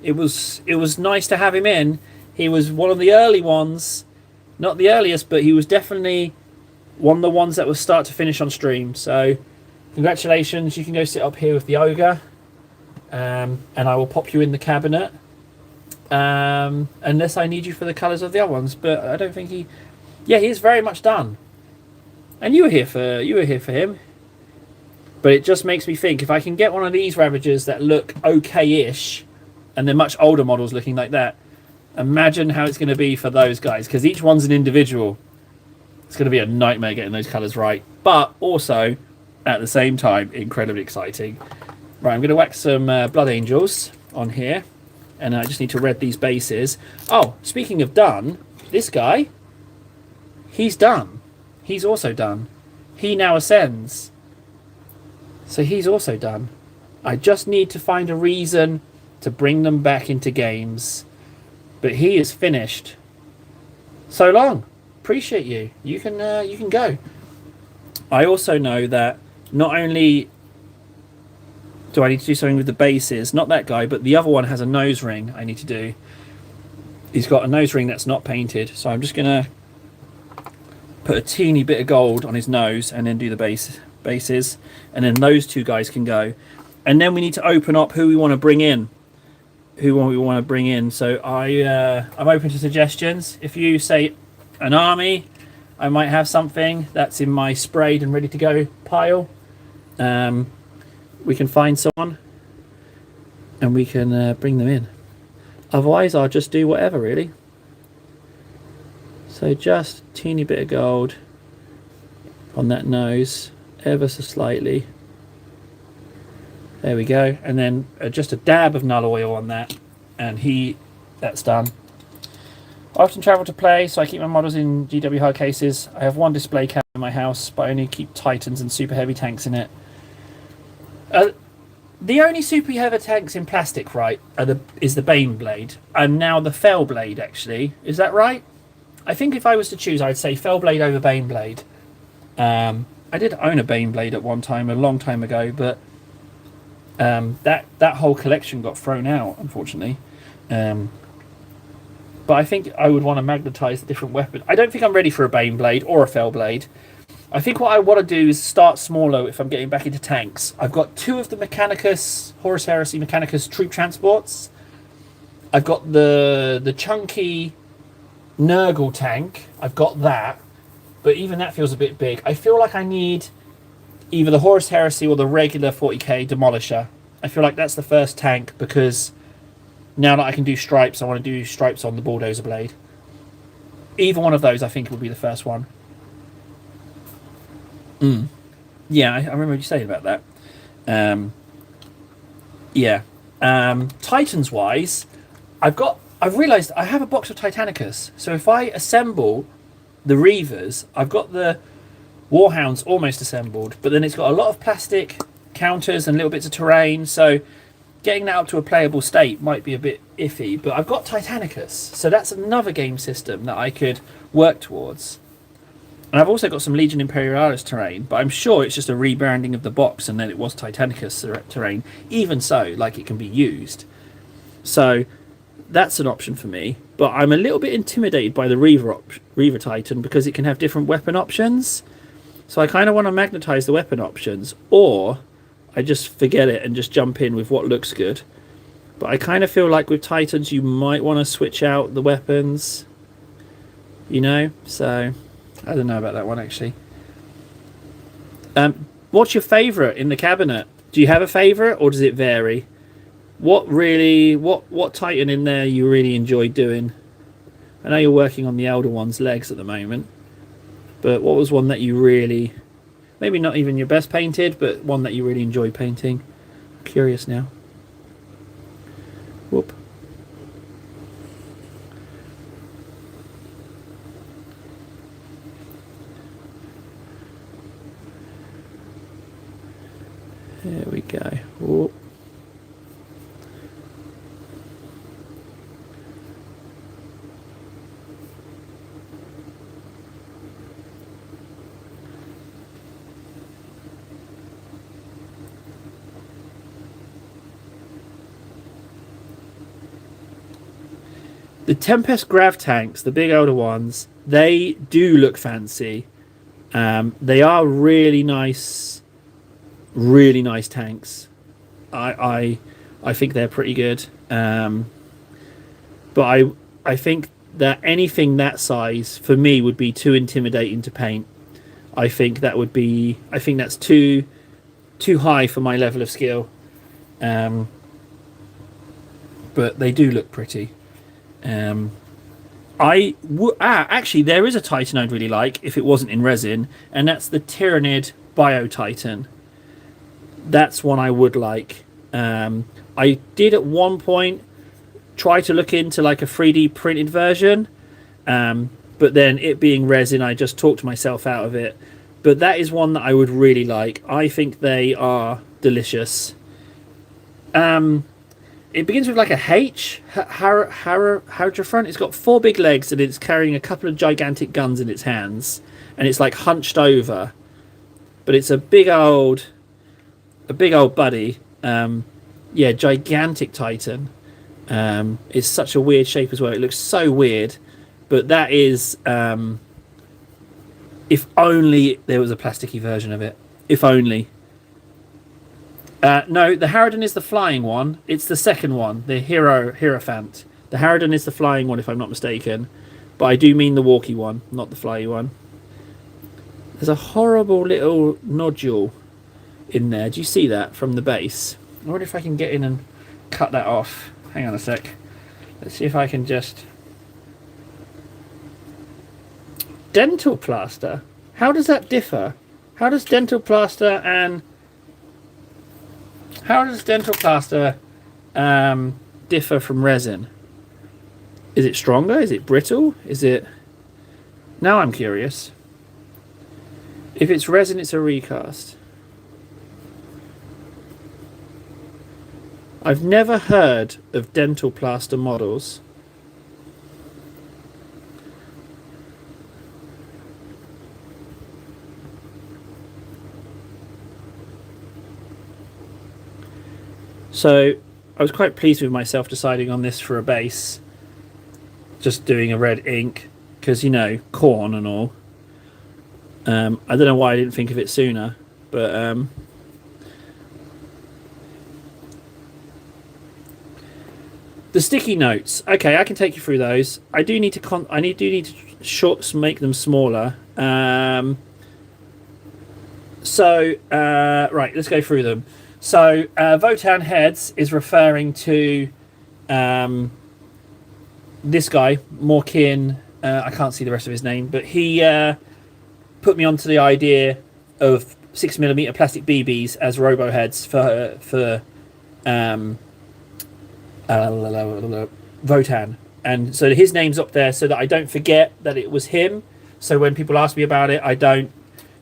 It was nice to have him in. He was one of the early ones, not the earliest, but he was definitely one of the ones that was start to finish on stream. So congratulations, you can go sit up here with the ogre, and I will pop you in the cabinet, unless I need you for the colours of the other ones. But I don't think he is very much done. And you were here for him. But it just makes me think, if I can get one of these Ravagers that look okay-ish, and they're much older models looking like that, imagine how it's going to be for those guys, because each one's an individual. It's going to be a nightmare getting those colours right, but also, at the same time, incredibly exciting. Right, I'm going to whack some Blood Angels on here, and I just need to red these bases. Oh, speaking of done, this guy, he's done. He's also done. He now ascends. So he's also done. I just need to find a reason to bring them back into games. But he is finished. So long. Appreciate you. You can go. I also know that not only do I need to do something with the bases, not that guy, but the other one has a nose ring I need to do. He's got a nose ring that's not painted. So I'm just going to put a teeny bit of gold on his nose and then do the bases. And then those two guys can go. And then we need to open up who we want to bring in. So I'm open to suggestions. If you say an army, I might have something that's in my sprayed and ready to go pile. We can find someone and we can bring them in. Otherwise, I'll just do whatever, really. So just a teeny bit of gold on that nose, ever so slightly. There we go. And then just a dab of null oil on that, and that's done. I often travel to play, so I keep my models in GW hard cases. I have one display cab in my house, but I only keep Titans and super heavy tanks in it. The only super heavy tanks in plastic, right, is the Bane Blade, and now the Fell Blade, actually. Is that right? I think if I was to choose, I'd say Fell Blade over Bane Blade. I did own a Bane Blade at one time, a long time ago, but that whole collection got thrown out, unfortunately. But I think I would want to magnetize the different weapons. I don't think I'm ready for a Bane Blade or a Fell Blade. I think what I want to do is start smaller if I'm getting back into tanks. I've got 2 of the Mechanicus, Horus Heresy Mechanicus troop transports. I've got the chunky Nurgle tank. I've got that. But even that feels a bit big. I feel like I need either the Horus Heresy or the regular 40k Demolisher. I feel like that's the first tank, because now that I can do stripes, I want to do stripes on the Bulldozer Blade. Either one of those, I think, would be the first one. Yeah, I remember you saying about that. Yeah. Titans-wise, I've realised I have a box of Titanicus. So if I assemble the Reavers, I've got the Warhounds almost assembled, but then it's got a lot of plastic counters and little bits of terrain, so getting that up to a playable state might be a bit iffy. But I've got Titanicus, so that's another game system that I could work towards. And I've also got some Legion Imperialis terrain, but I'm sure it's just a rebranding of the box and then it was Titanicus terrain. Even so, like, it can be used. So that's an option for me. But I'm a little bit intimidated by the Reaver Titan, because it can have different weapon options. So I kind of want to magnetize the weapon options, or I just forget it and just jump in with what looks good. But I kind of feel like with Titans you might want to switch out the weapons, so I don't know about that one, actually. What's your favourite in the cabinet? Do you have a favourite, or does it vary? What Titan in there you really enjoy doing? I know you're working on the Elder One's legs at the moment, but what was one that you really, maybe not even your best painted, but one that you really enjoy painting? I'm curious now. Whoop. There we go. Oh. The Tempest Grav tanks, the big older ones, they do look fancy. They are really nice tanks. I think they're pretty good. But I think that anything that size for me would be too intimidating to paint. I think that's too high for my level of skill. But they do look pretty. Actually, there is a Titan I'd really like if it wasn't in resin, and that's the Tyrannid Bio Titan. That's one I would like. I did at one point try to look into like a 3D printed version, but then it being resin, I just talked myself out of it. But that is one that I would really like. I think they are delicious. It begins with like a H, Hydrophant. It's got 4 big legs and it's carrying a couple of gigantic guns in its hands, and it's like hunched over. But it's a big old buddy. Yeah, gigantic Titan. It's such a weird shape as well. It looks so weird, but that is if only there was a plasticky version of it. If only. No, the Harridan is the flying one. It's the second one, the Hierophant. The Harridan is the flying one, if I'm not mistaken. But I do mean the walkie one, not the flyy one. There's a horrible little nodule in there. Do you see that from the base? I wonder if I can get in and cut that off. Hang on a sec. Let's see if I can just... Dental plaster? How does that differ? How does dental plaster differ from resin? Is it stronger? Is it brittle? Is it... Now I'm curious. If it's resin, it's a recast. I've never heard of dental plaster models. So I was quite pleased with myself deciding on this for a base. Just doing a red ink, because, you know, corn and all. I don't know why I didn't think of it sooner, but the sticky notes. Okay, I can take you through those. I do need to make them smaller. Right, let's go through them. So Votan Heads is referring to this guy, Morkin. I can't see the rest of his name, but he put me onto the idea of 6mm plastic BBs as robo heads for Votan, and so his name's up there so that I don't forget that it was him. So when people ask me about it, I don't,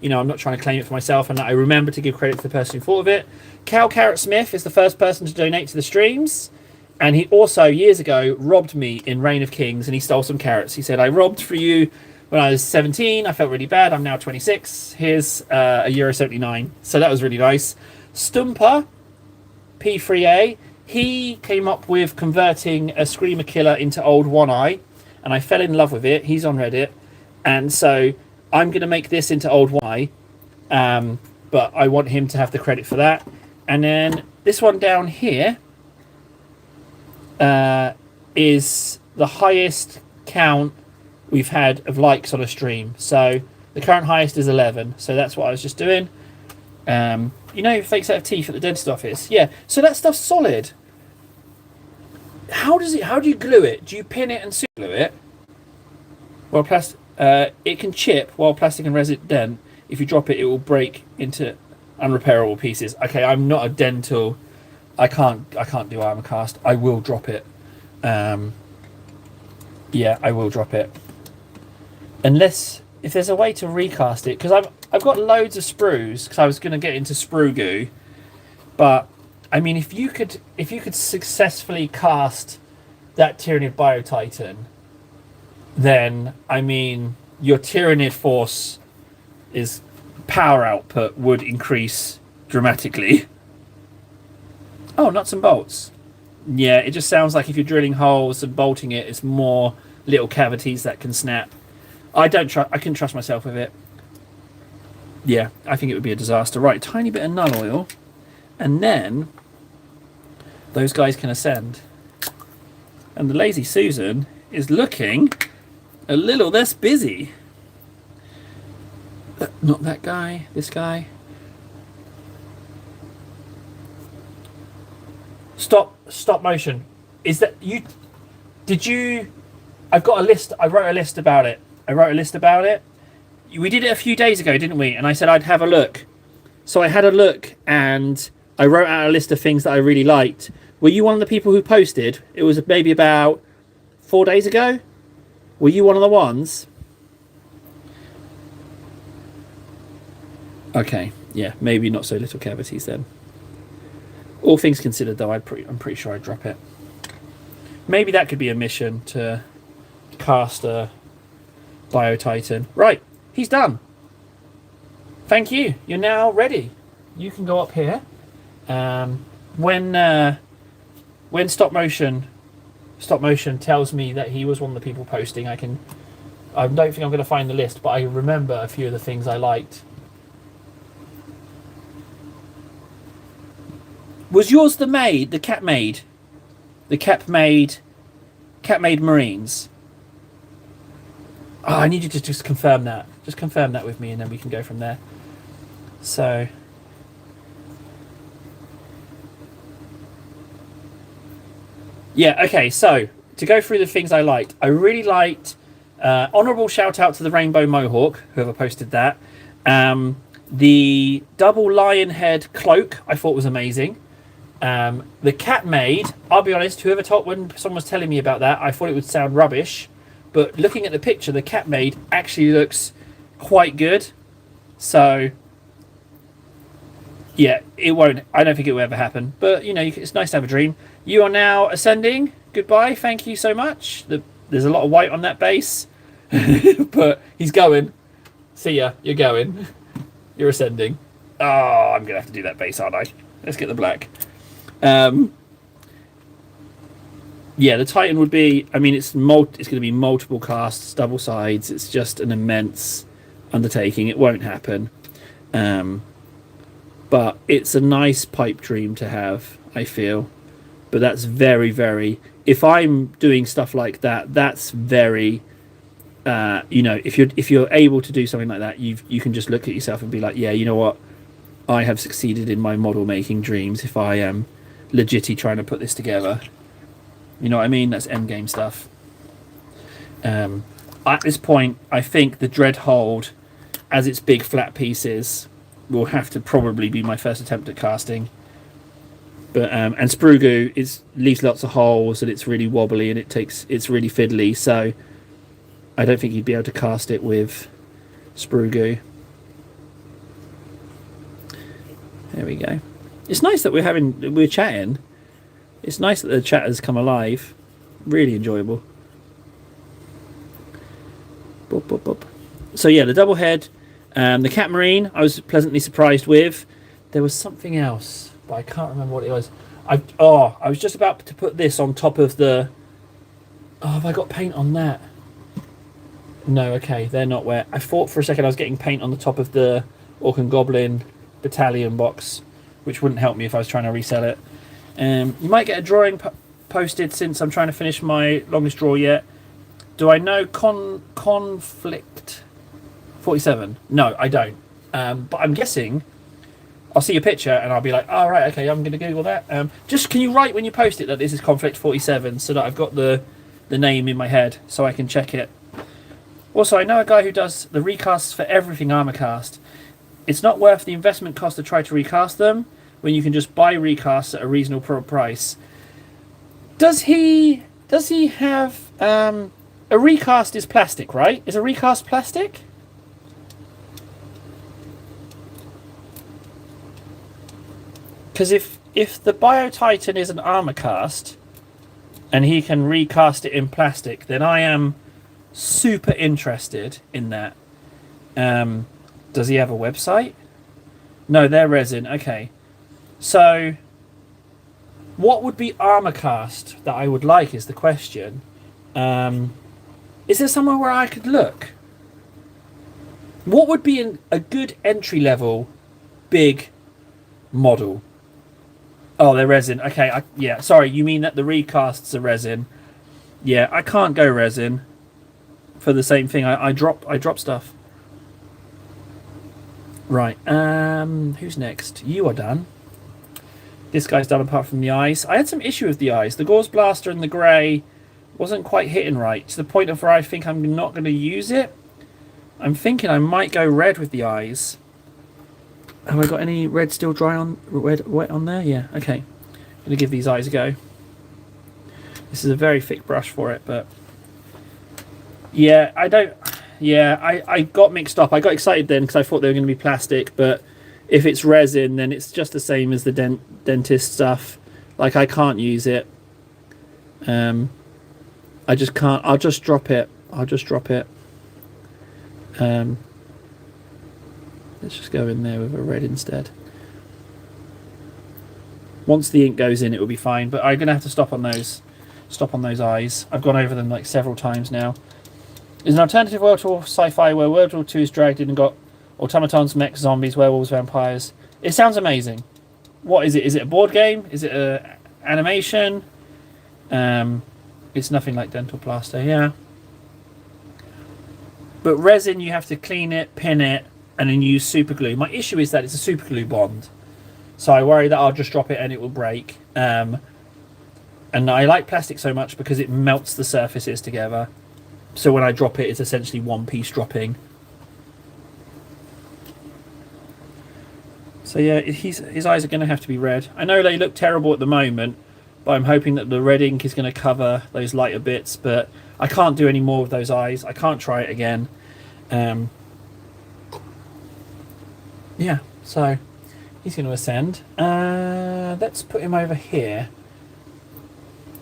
I'm not trying to claim it for myself, and that I remember to give credit to the person who thought of it. Cal Carrot Smith is the first person to donate to the streams, and he also years ago robbed me in Reign of Kings, and he stole some carrots. He said, I robbed for you when I was 17. I felt really bad. I'm now 26. Here's a €1.79. So that was really nice. Stumper P3A, he came up with converting a Screamer Killer into Old One Eye, and I fell in love with it. He's on Reddit, and so I'm going to make this into Old One Eye, but I want him to have the credit for that. And then this one down here is the highest count we've had of likes on a stream. So the current highest is 11. So that's what I was just doing. Fake set of teeth at the dentist office. Yeah. So that stuff's solid. How do you glue it? Do you pin it and super glue it? Well, it can chip while plastic and resin dent. If you drop it, it will break into unrepairable pieces. Okay, I'm not a dental. I can't do armor cast. I will drop it. Yeah, I will drop it. Unless if there's a way to recast it, because I've got loads of sprues, because I was going to get into sprue goo. But I mean, if you could successfully cast that Tyrannid Biotitan, then I mean your Tyrannid force is power output would increase dramatically. Oh, nuts and bolts. Yeah, it just sounds like if you're drilling holes and bolting it, it's more little cavities that can snap. I couldn't trust myself with it. Yeah, I think it would be a disaster. Right, tiny bit of null oil, and then those guys can ascend. And the Lazy Susan is looking a little less busy. Not that guy, this guy. Stop motion. Is that you? Did you? I've got a list. I wrote a list about it. We did it a few days ago, didn't we? And I said I'd have a look. So I had a look and I wrote out a list of things that I really liked. Were you one of the people who posted? It was maybe about 4 days ago. Were you one of the ones? Okay, yeah, maybe not so little cavities then. All things considered, though, I'm pretty sure I'd drop it. Maybe that could be a mission to cast a Biotitan. Right, he's done. Thank you. You're now ready. You can go up here. When stop motion tells me that he was one of the people posting, I don't think I'm going to find the list, but I remember a few of the things I liked. Was yours the cat maid Marines? Oh, I need you to just confirm that. Just confirm that with me, and then we can go from there. So, yeah, okay. So to go through the things I liked, I really liked. Honourable shout out to the Rainbow Mohawk, whoever posted that. The double lion head cloak I thought was amazing. The cat maid, I'll be honest, when someone was telling me about that, I thought it would sound rubbish, but looking at the picture, the cat maid actually looks quite good. So yeah, I don't think it will ever happen, but you know, it's nice to have a dream. You are now ascending. Goodbye, thank you so much. There's a lot of white on that base. But he's going. See ya, you're going. You're ascending. Oh, I'm gonna have to do that base, aren't I? Let's get the black. Yeah, the Titan would be. I mean, it's going to be multiple casts, double sides. It's just an immense undertaking. It won't happen, but it's a nice pipe dream to have, I feel. But that's very, very. If I'm doing stuff like that, that's very. If you're able to do something like that, you can just look at yourself and be like, yeah, you know what, I have succeeded in my model making dreams. If I am legitly trying to put this together, you know what I mean? That's endgame stuff. At this point, I think the Dreadhold, as its big flat pieces, will have to probably be my first attempt at casting. But and Sprugu leaves lots of holes, and it's really wobbly, and it's really fiddly. So I don't think you'd be able to cast it with Sprugu. There we go. It's nice that we're chatting. It's nice that the chat has come alive. Really enjoyable. Boop, boop, boop. So yeah, the double head, the cat marine, I was pleasantly surprised with. There was something else, but I can't remember what it was. I was just about to put this on top of the. Oh, have I got paint on that? No, okay, they're not wet. I thought for a second I was getting paint on the top of the Orc and Goblin battalion box, which wouldn't help me if I was trying to resell it. You might get a drawing posted since I'm trying to finish my longest draw yet. Do I know Conflict 47? No, I don't. But I'm guessing I'll see a picture and I'll be like, oh, right, okay, I'm going to Google that. Just can you write when you post it that this is Conflict 47 so that I've got the name in my head so I can check it. Also, I know a guy who does the recasts for everything Armorcast. It's not worth the investment cost to try to recast them when you can just buy recasts at a reasonable price. Does he have a recast is plastic, right? Is a recast plastic? Because if the Biotitan is an armor cast, and he can recast it in plastic, then I am super interested in that. Does he have a website? No, they're resin. Okay. So, what would be armor cast that I would like is the question. Is there somewhere where I could look? What would be a good entry level big model? Oh, they're resin. Okay, yeah. Sorry, you mean that the recasts are resin? Yeah, I can't go resin for the same thing. I drop stuff. Right. Who's next? You are done. This guy's done apart from the eyes. I had some issue with the eyes. The Gauze Blaster and the grey wasn't quite hitting right to the point of where I think I'm not going to use it. I'm thinking I might go red with the eyes. Have I got any red still dry on, red wet on there? Yeah, okay. I'm going to give these eyes a go. This is a very thick brush for it, but yeah, I got mixed up. I got excited then because I thought they were going to be plastic, but if it's resin, then it's just the same as the dentist stuff. Like, I can't use it. I just can't. I'll just drop it. Let's just go in there with a red instead. Once the ink goes in, it will be fine, but I'm going to have to stop on those eyes. I've gone over them like several times now. There's an alternative World War sci-fi where World War II is dragged in and got automatons, mechs, zombies, werewolves, vampires. It sounds amazing. What is it? Is it a board game? Is it a animation? It's nothing like Dental Plaster, yeah. But resin, you have to clean it, pin it, and then use super glue. My issue is that it's a super glue bond, so I worry that I'll just drop it and it will break. And I like plastic so much because it melts the surfaces together. So when I drop it, it's essentially one piece dropping. So yeah, his eyes are going to have to be red. I know they look terrible at the moment, but I'm hoping that the red ink is going to cover those lighter bits. But I can't do any more with those eyes. I can't try it again. Yeah, so he's going to ascend. Let's put him over here.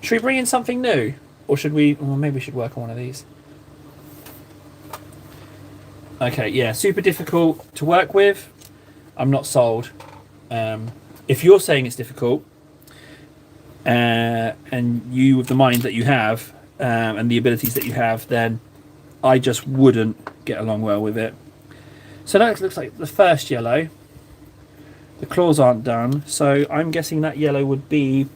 Should we bring in something new? Or should we... Well, maybe we should work on one of these. Okay, yeah, super difficult to work with. I'm not sold. If you're saying it's difficult, and you, with the mind that you have, and the abilities that you have, then I just wouldn't get along well with it. So that looks like the first yellow. The claws aren't done, so I'm guessing that yellow would be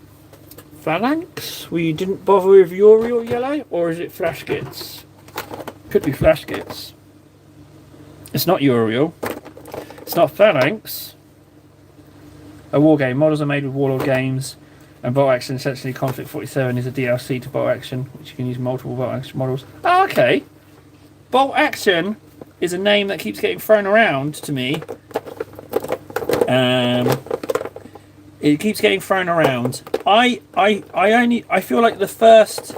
Phalanx. We didn't bother with Uriel yellow, or is it Flashkits? Could be Flashkits. It's not Uriel. It's not Phalanx. A war game. Models are made with Warlord games, and Bolt Action, essentially Conflict 47 is a DLC to Bolt Action, which you can use multiple Bolt Action models. Oh, okay. Bolt Action is a name that keeps getting thrown around to me. It keeps getting thrown around. I feel like the first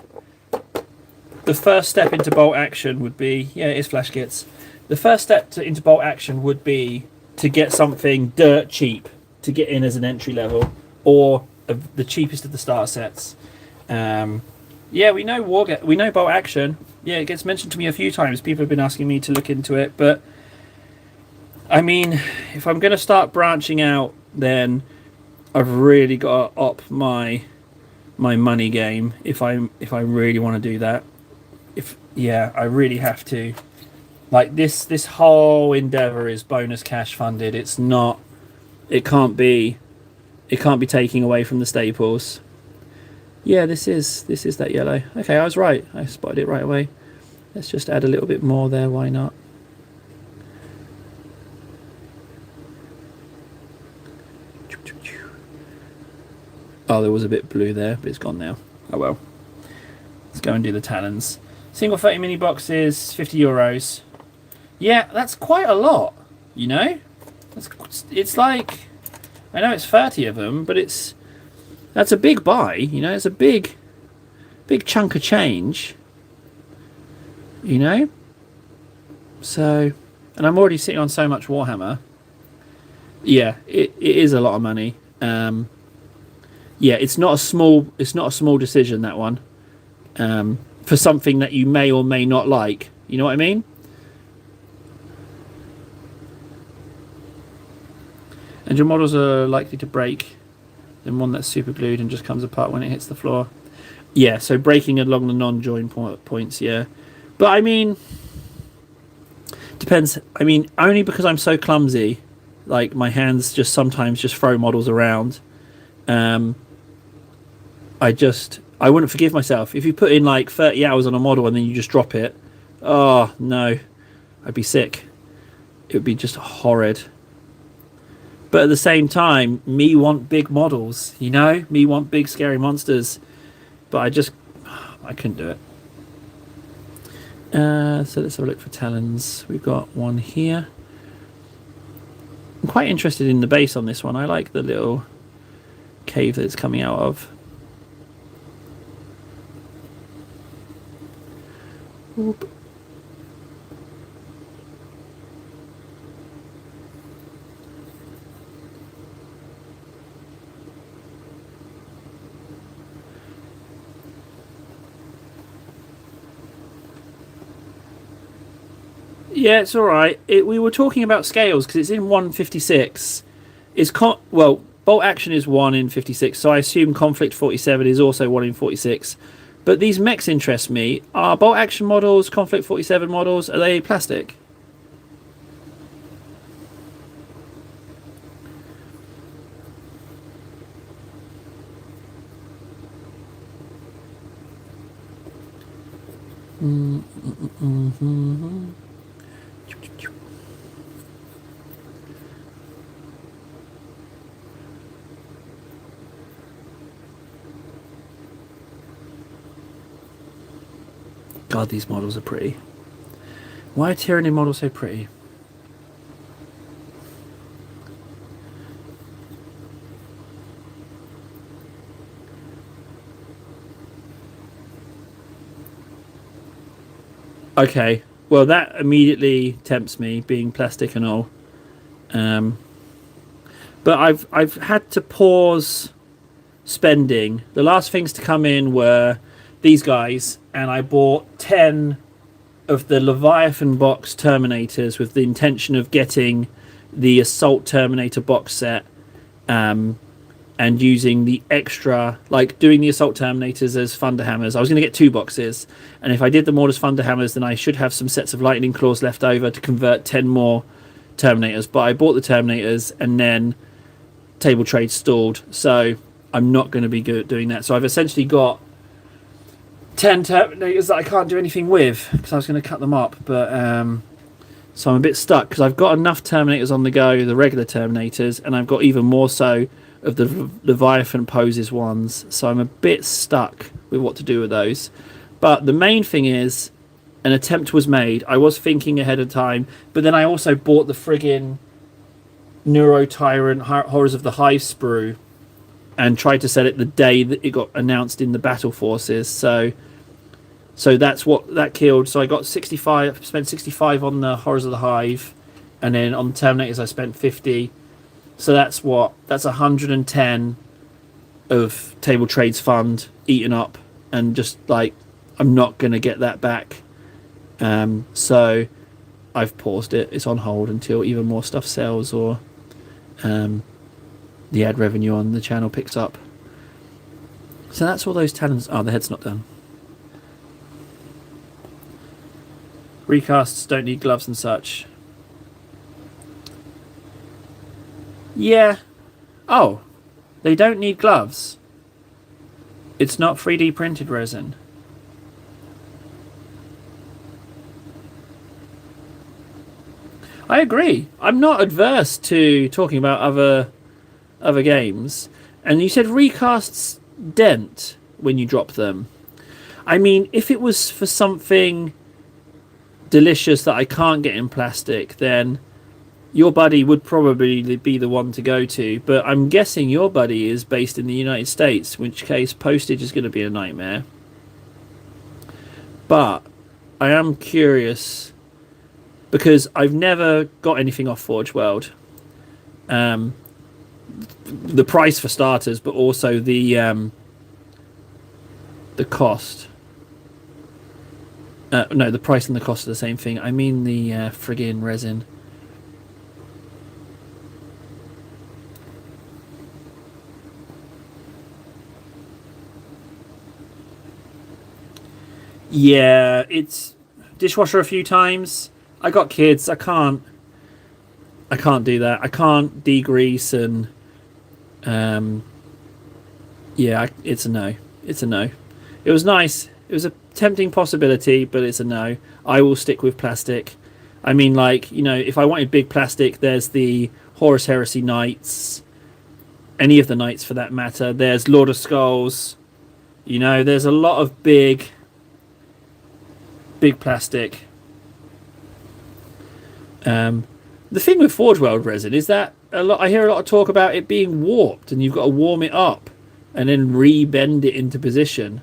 step into Bolt Action would be, yeah, it is Flash Kits. The first step into Bolt Action would be to get something dirt cheap to get in as an entry level, or the cheapest of the starter sets. Yeah, we know we know Bolt Action. Yeah, it gets mentioned to me a few times. People have been asking me to look into it, but I mean, if I'm going to start branching out, then I've really got to up my money game. If I really want to do that, I really have to. Like this whole endeavor is bonus cash funded. It's not. It can't be taking away from the staples. Yeah, this is that yellow. Okay, I was right. I spotted it right away. Let's just add a little bit more there. Why not? Oh, there was a bit blue there, but it's gone now. Oh well. Let's go and do the talons. Single 30 mini boxes, €50. Yeah, that's quite a lot, you know? It's like, I know it's 30 of them, but that's a big buy, you know? It's a big chunk of change, you know? So, and I'm already sitting on so much Warhammer. Yeah, it is a lot of money. Yeah, it's not a small decision, that one, for something that you may or may not like. You know what I mean? And your models are likely to break than one that's super glued and just comes apart when it hits the floor. Yeah, so breaking along the non-join points, yeah. But I mean, depends. I mean, only because I'm so clumsy, like my hands just sometimes just throw models around. I wouldn't forgive myself if you put in like 30 hours on a model and then you just drop it. Oh no, I'd be sick. It would be just horrid. But at the same time, me want big models, you know? Me want big scary monsters. But I couldn't do it. So let's have a look for talons. We've got one here. I'm quite interested in the base on this one. I like the little cave that it's coming out of. Oop. Yeah, it's all right. We were talking about scales because it's in 156. Well, bolt action is 1 in 56, so I assume conflict 47 is also 1 in 46. But these mechs interest me. Are bolt action models, conflict 47 models, are they plastic? God, these models are pretty. Why are Tyranny models so pretty? Okay, well that immediately tempts me, being plastic and all. But I've had to pause spending. The last things to come in were these guys, and I bought 10 of the Leviathan box Terminators with the intention of getting the Assault Terminator box set, and using the extra, like doing the Assault Terminators as Thunderhammers. I was going to get 2 boxes, and if I did them all as Thunderhammers, then I should have some sets of Lightning Claws left over to convert 10 more Terminators. But I bought the Terminators, and then table trade stalled, so I'm not going to be doing that. So I've essentially got 10 Terminators that I can't do anything with because I was going to cut them up, but so I'm a bit stuck because I've got enough Terminators on the go, the regular Terminators, and I've got even more so of the Leviathan poses ones, so I'm a bit stuck with what to do with those. But the main thing is, an attempt was made. I was thinking ahead of time, but then I also bought the friggin' Neuro Tyrant Horrors of the Hive sprue and tried to sell it the day that it got announced in the battle forces. So that's what that killed. So I got 65, spent 65 on the Horrors of the Hive, and then on the Terminators I spent 50. So that's 110 of Table Trades Fund eaten up, and just like I'm not gonna get that back. So I've paused it. It's on hold until even more stuff sells or the ad revenue on the channel picks up. So that's all those talents. Oh, the head's not done. Recasts don't need gloves and such. Yeah. Oh, they don't need gloves. It's not 3D printed resin. I agree. I'm not adverse to talking about other games. And you said recasts dent when you drop them. I mean, if it was for something delicious that I can't get in plastic, then your buddy would probably be the one to go to. But I'm guessing your buddy is based in the United States, in which case postage is going to be a nightmare. But I am curious, because I've never got anything off Forge World. the price for starters, but also the cost. No, the price and the cost are the same thing. I mean the friggin' resin. Yeah, it's dishwasher a few times. I got kids. I can't do that. I can't degrease and yeah, it's a no. It's a no. It was nice. It was a tempting possibility, but it's a no. I will stick with plastic. I mean, like, you know, if I wanted big plastic, there's the Horus Heresy Knights, any of the Knights for that matter. There's Lord of Skulls. You know, there's a lot of big plastic. The thing with Forge World resin is that I hear a lot of talk about it being warped, and you've got to warm it up and then re-bend it into position.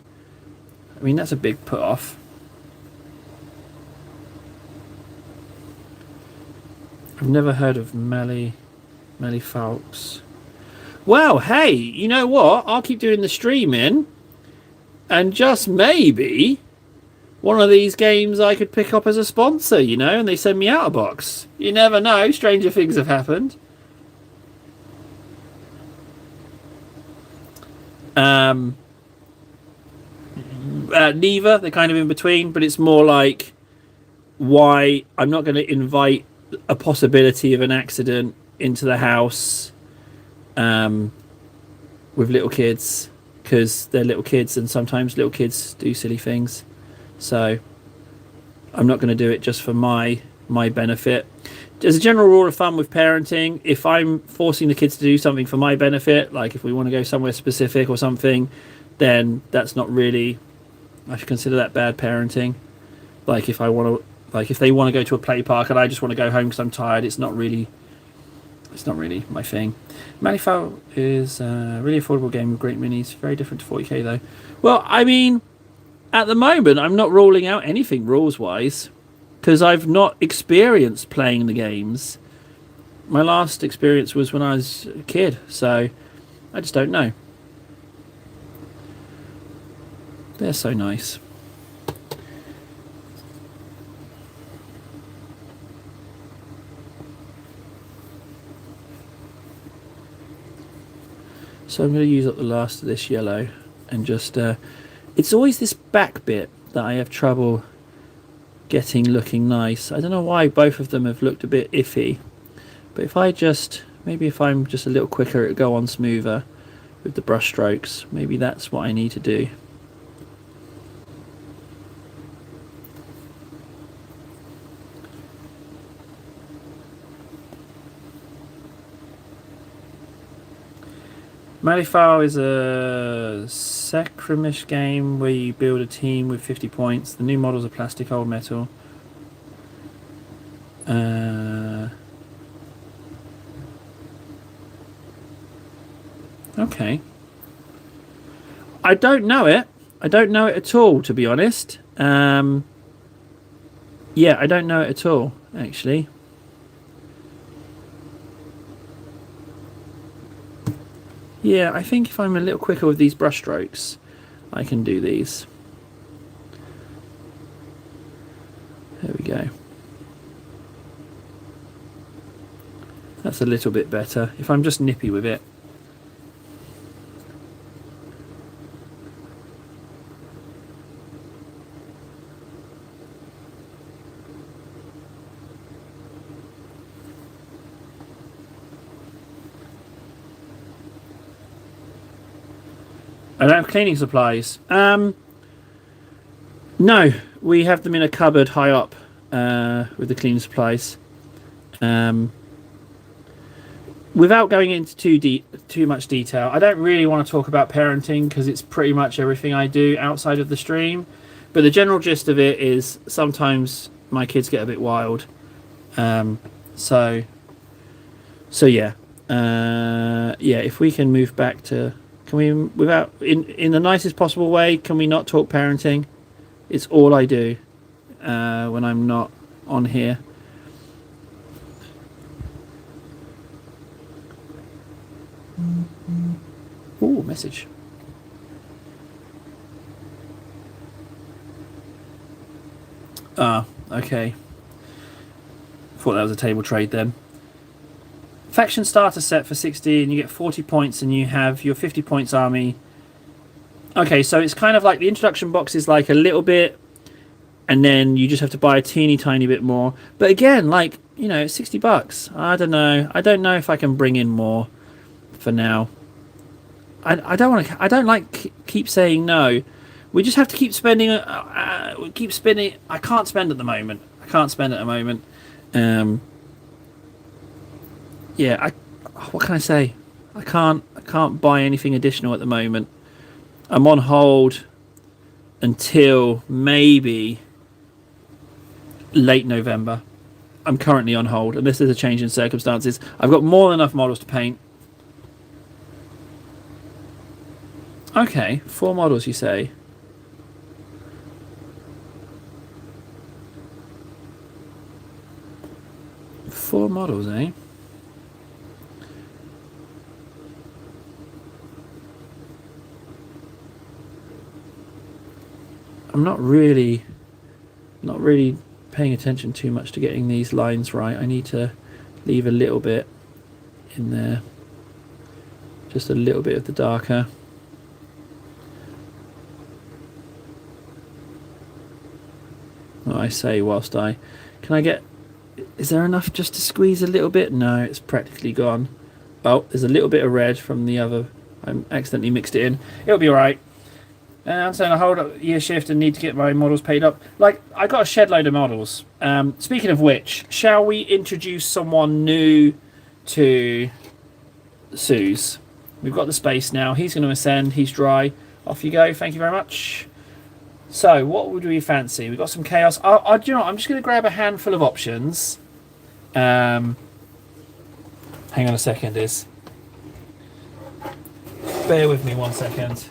I mean, that's a big put off. I've never heard of Mally Falks. Well, hey, you know what? I'll keep doing the streaming, and just maybe one of these games I could pick up as a sponsor, you know, and they send me out a box. You never know. Stranger things have happened. Neither. They're kind of in between, but it's more like why I'm not going to invite a possibility of an accident into the house with little kids, because they're little kids and sometimes little kids do silly things. So I'm not going to do it just for my benefit. As a general rule of thumb with parenting, if I'm forcing the kids to do something for my benefit, like if we want to go somewhere specific or something, then that's not really, I should consider that bad parenting. Like if they want to go to a play park and I just want to go home because I'm tired, it's not really my thing. Malifaux is a really affordable game with great minis. Very different to 40k though. Well, I mean, at the moment, I'm not ruling out anything rules-wise, because I've not experienced playing the games. My last experience was when I was a kid, so I just don't know. They're so nice. So I'm going to use up the last of this yellow and just... it's always this back bit that I have trouble getting looking nice. I don't know why both of them have looked a bit iffy. But if I just... maybe if I'm just a little quicker, it'll go on smoother with the brush strokes. Maybe that's what I need to do. Malifaux is a Sacrimish game where you build a team with 50 points. The new models are plastic, old metal. Okay. I don't know it. I don't know it at all, to be honest. Yeah, I don't know it at all, actually. Yeah, I think if I'm a little quicker with these brush strokes, I can do these. There we go. That's a little bit better. If I'm just nippy with it. I don't have cleaning supplies. No, we have them in a cupboard high up with the cleaning supplies. Without going into too much detail, I don't really want to talk about parenting because it's pretty much everything I do outside of the stream. But the general gist of it is sometimes my kids get a bit wild. So yeah. Yeah, if we can move back to... Can we, without in the nicest possible way, can we not talk parenting? It's all I do when I'm not on here. Ooh, message. Ah, okay. Thought that was a table trade then. Faction starter set for 60 and you get 40 points and you have your 50 points army. Okay, so it's kind of like the introduction box is like a little bit, and then you just have to buy a teeny tiny bit more. But again, like, you know, it's $60. I don't know. I don't know if I can bring in more for now. I don't want to. I don't like keep saying no. We just have to keep spending. Keep spending. I can't spend at the moment. I can't spend at the moment. Yeah. What can I say? I can't buy anything additional at the moment. I'm on hold until maybe late November. I'm currently on hold unless there's a change in circumstances. I've got more than enough models to paint. Okay, 4 models, you say? Four models, eh? I'm not really paying attention too much to getting these lines right. I need to leave a little bit in there. Just a little bit of the darker. What I say whilst I... Can I get... Is there enough just to squeeze a little bit? No, it's practically gone. Oh, there's a little bit of red from the other. I accidentally mixed it in. It'll be alright. I'm saying I hold up year shift and need to get my models paid up. Like, I got a shed load of models. Speaking of which, shall we introduce someone new to Suze? We've got the space now. He's going to ascend. He's dry. Off you go. Thank you very much. So, what would we fancy? We've got some chaos. Do you know what? I'm just going to grab a handful of options. Hang on a second, Iz. Bear with me 1 second.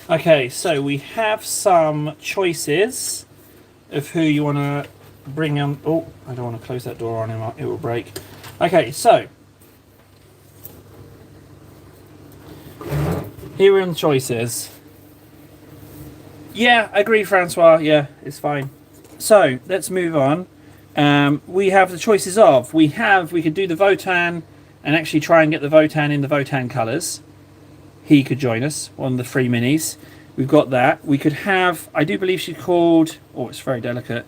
Okay, so we have some choices of who you want to bring on. Oh, I don't want to close that door on him, it will break. Okay, so here are the choices. Yeah, I agree, Francois. Yeah, it's fine. So let's move on. We have the choices of we could do the Votan and actually try and get the Votan in the Votan colours. He could join us, one of the 3 minis. We've got that. We could have, I do believe she's called, oh, it's very delicate,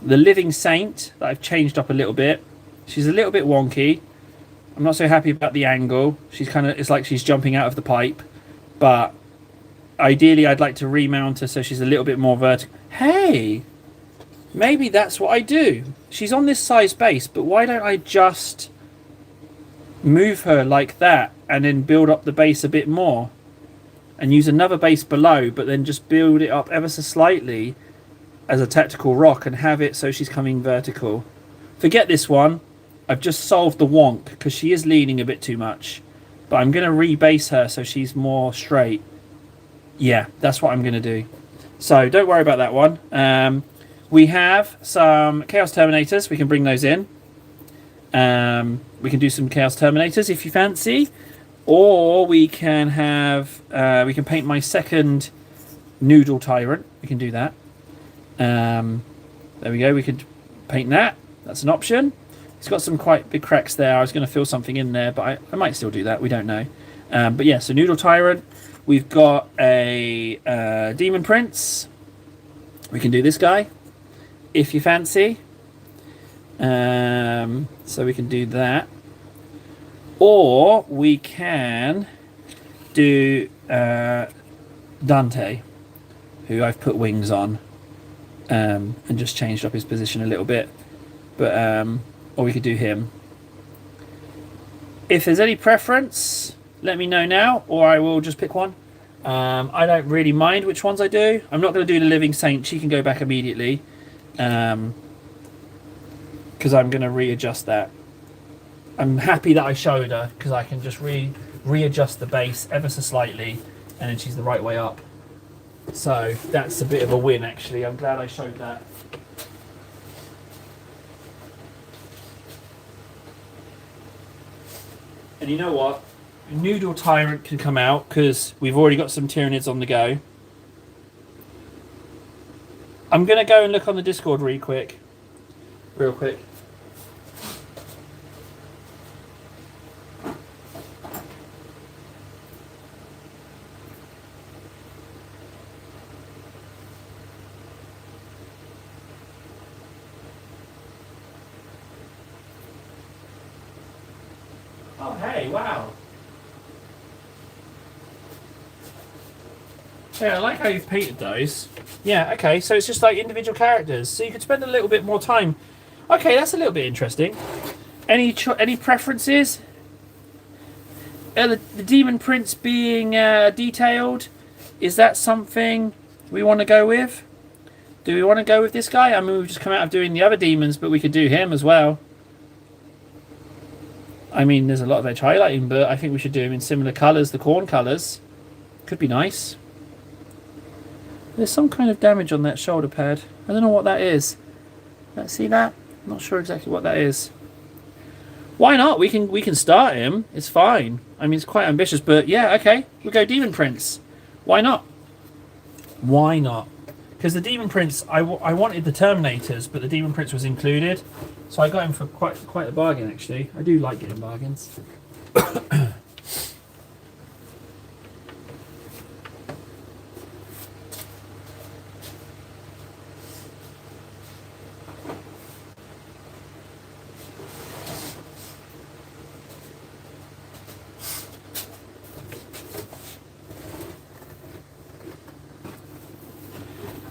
the Living Saint, that I've changed up a little bit. She's a little bit wonky. I'm not so happy about the angle. She's kind of, it's like she's jumping out of the pipe. But ideally, I'd like to remount her so she's a little bit more vertical. Hey! Maybe that's what I do. She's on this size base, but why don't I just move her like that and then build up the base a bit more and use another base below, but then just build it up ever so slightly as a tactical rock and have it so she's coming vertical. Forget this one. I've just solved the wonk because she is leaning a bit too much, but I'm going to rebase her so she's more straight. Yeah, that's what I'm going to do. So don't worry about that one. We have some Chaos Terminators. We can bring those in. We can do some Chaos Terminators if you fancy, or we can have we can paint my second Noodle Tyrant. We can do that. There we go. We could paint that. That's an option. It's got some quite big cracks there. I was going to fill something in there, but I might still do that. We don't know. But yeah, so Noodle Tyrant. We've got a Demon Prince. We can do this guy if you fancy. So we can do that. Or we can do Dante, who I've put wings on and just changed up his position a little bit. But or we could do him. If there's any preference, let me know now, or I will just pick one. I don't really mind which ones I do. I'm not going to do the Living Saint. She can go back immediately. Because I'm going to readjust that. I'm happy that I showed her, because I can just readjust the base ever so slightly, and then she's the right way up. So that's a bit of a win, actually. I'm glad I showed that. And you know what? Noodle Tyrant can come out, because we've already got some Tyranids on the go. I'm going to go and look on the Discord real quick. Oh, hey, wow. Yeah, I like how you've painted those. Yeah, okay, so it's just like individual characters. So you could spend a little bit more time. Okay, that's a little bit interesting. Any preferences? The Demon Prince being detailed, is that something we want to go with? Do we want to go with this guy? I mean, we've just come out of doing the other demons, but we could do him as well. I mean, there's a lot of edge highlighting, but I think we should do him in similar colours, the corn colours. Could be nice. There's some kind of damage on that shoulder pad. I don't know what that is. Let's see that? I'm not sure exactly what that is. Why not? We can start him. It's fine. I mean, it's quite ambitious, but yeah, okay. We'll go Demon Prince. Why not? Why not? Because the Demon Prince, I wanted the Terminators, but the Demon Prince was included. So I got him for quite a bargain, actually. I do like getting bargains.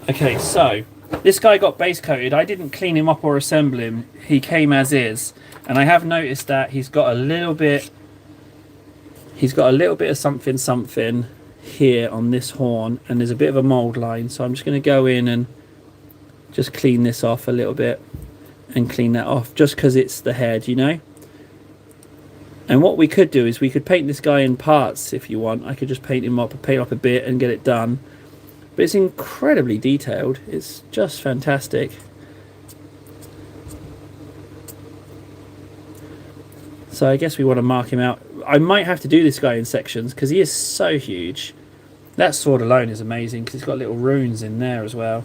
Okay, so this guy got base coated. I didn't clean him up or assemble him. He came as is, and I have noticed that he's got a little bit of something here on this horn, and there's a bit of a mold line. So I'm just going to go in and just clean this off a little bit and clean that off, just because it's the head, you know. And what we could do is we could paint this guy in parts if you want. I could just paint up a bit and get it done. But it's incredibly detailed. It's just fantastic. So I guess we want to mark him out. I might have to do this guy in sections because he is so huge. That sword alone is amazing because it's got little runes in there as well.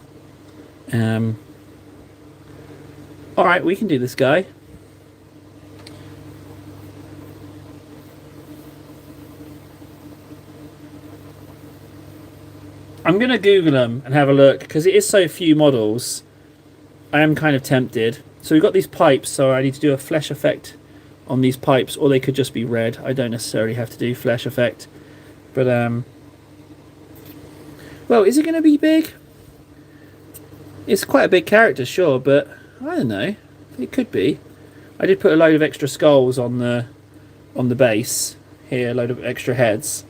Alright, we can do this guy. I'm going to Google them and have a look because it is so few models. I am kind of tempted. So we've got these pipes, so I need to do a flesh effect on these pipes, or they could just be red. I don't necessarily have to do flesh effect. But, well, is it going to be big? It's quite a big character, sure, but I don't know. It could be. I did put a load of extra skulls on the base here, a load of extra heads.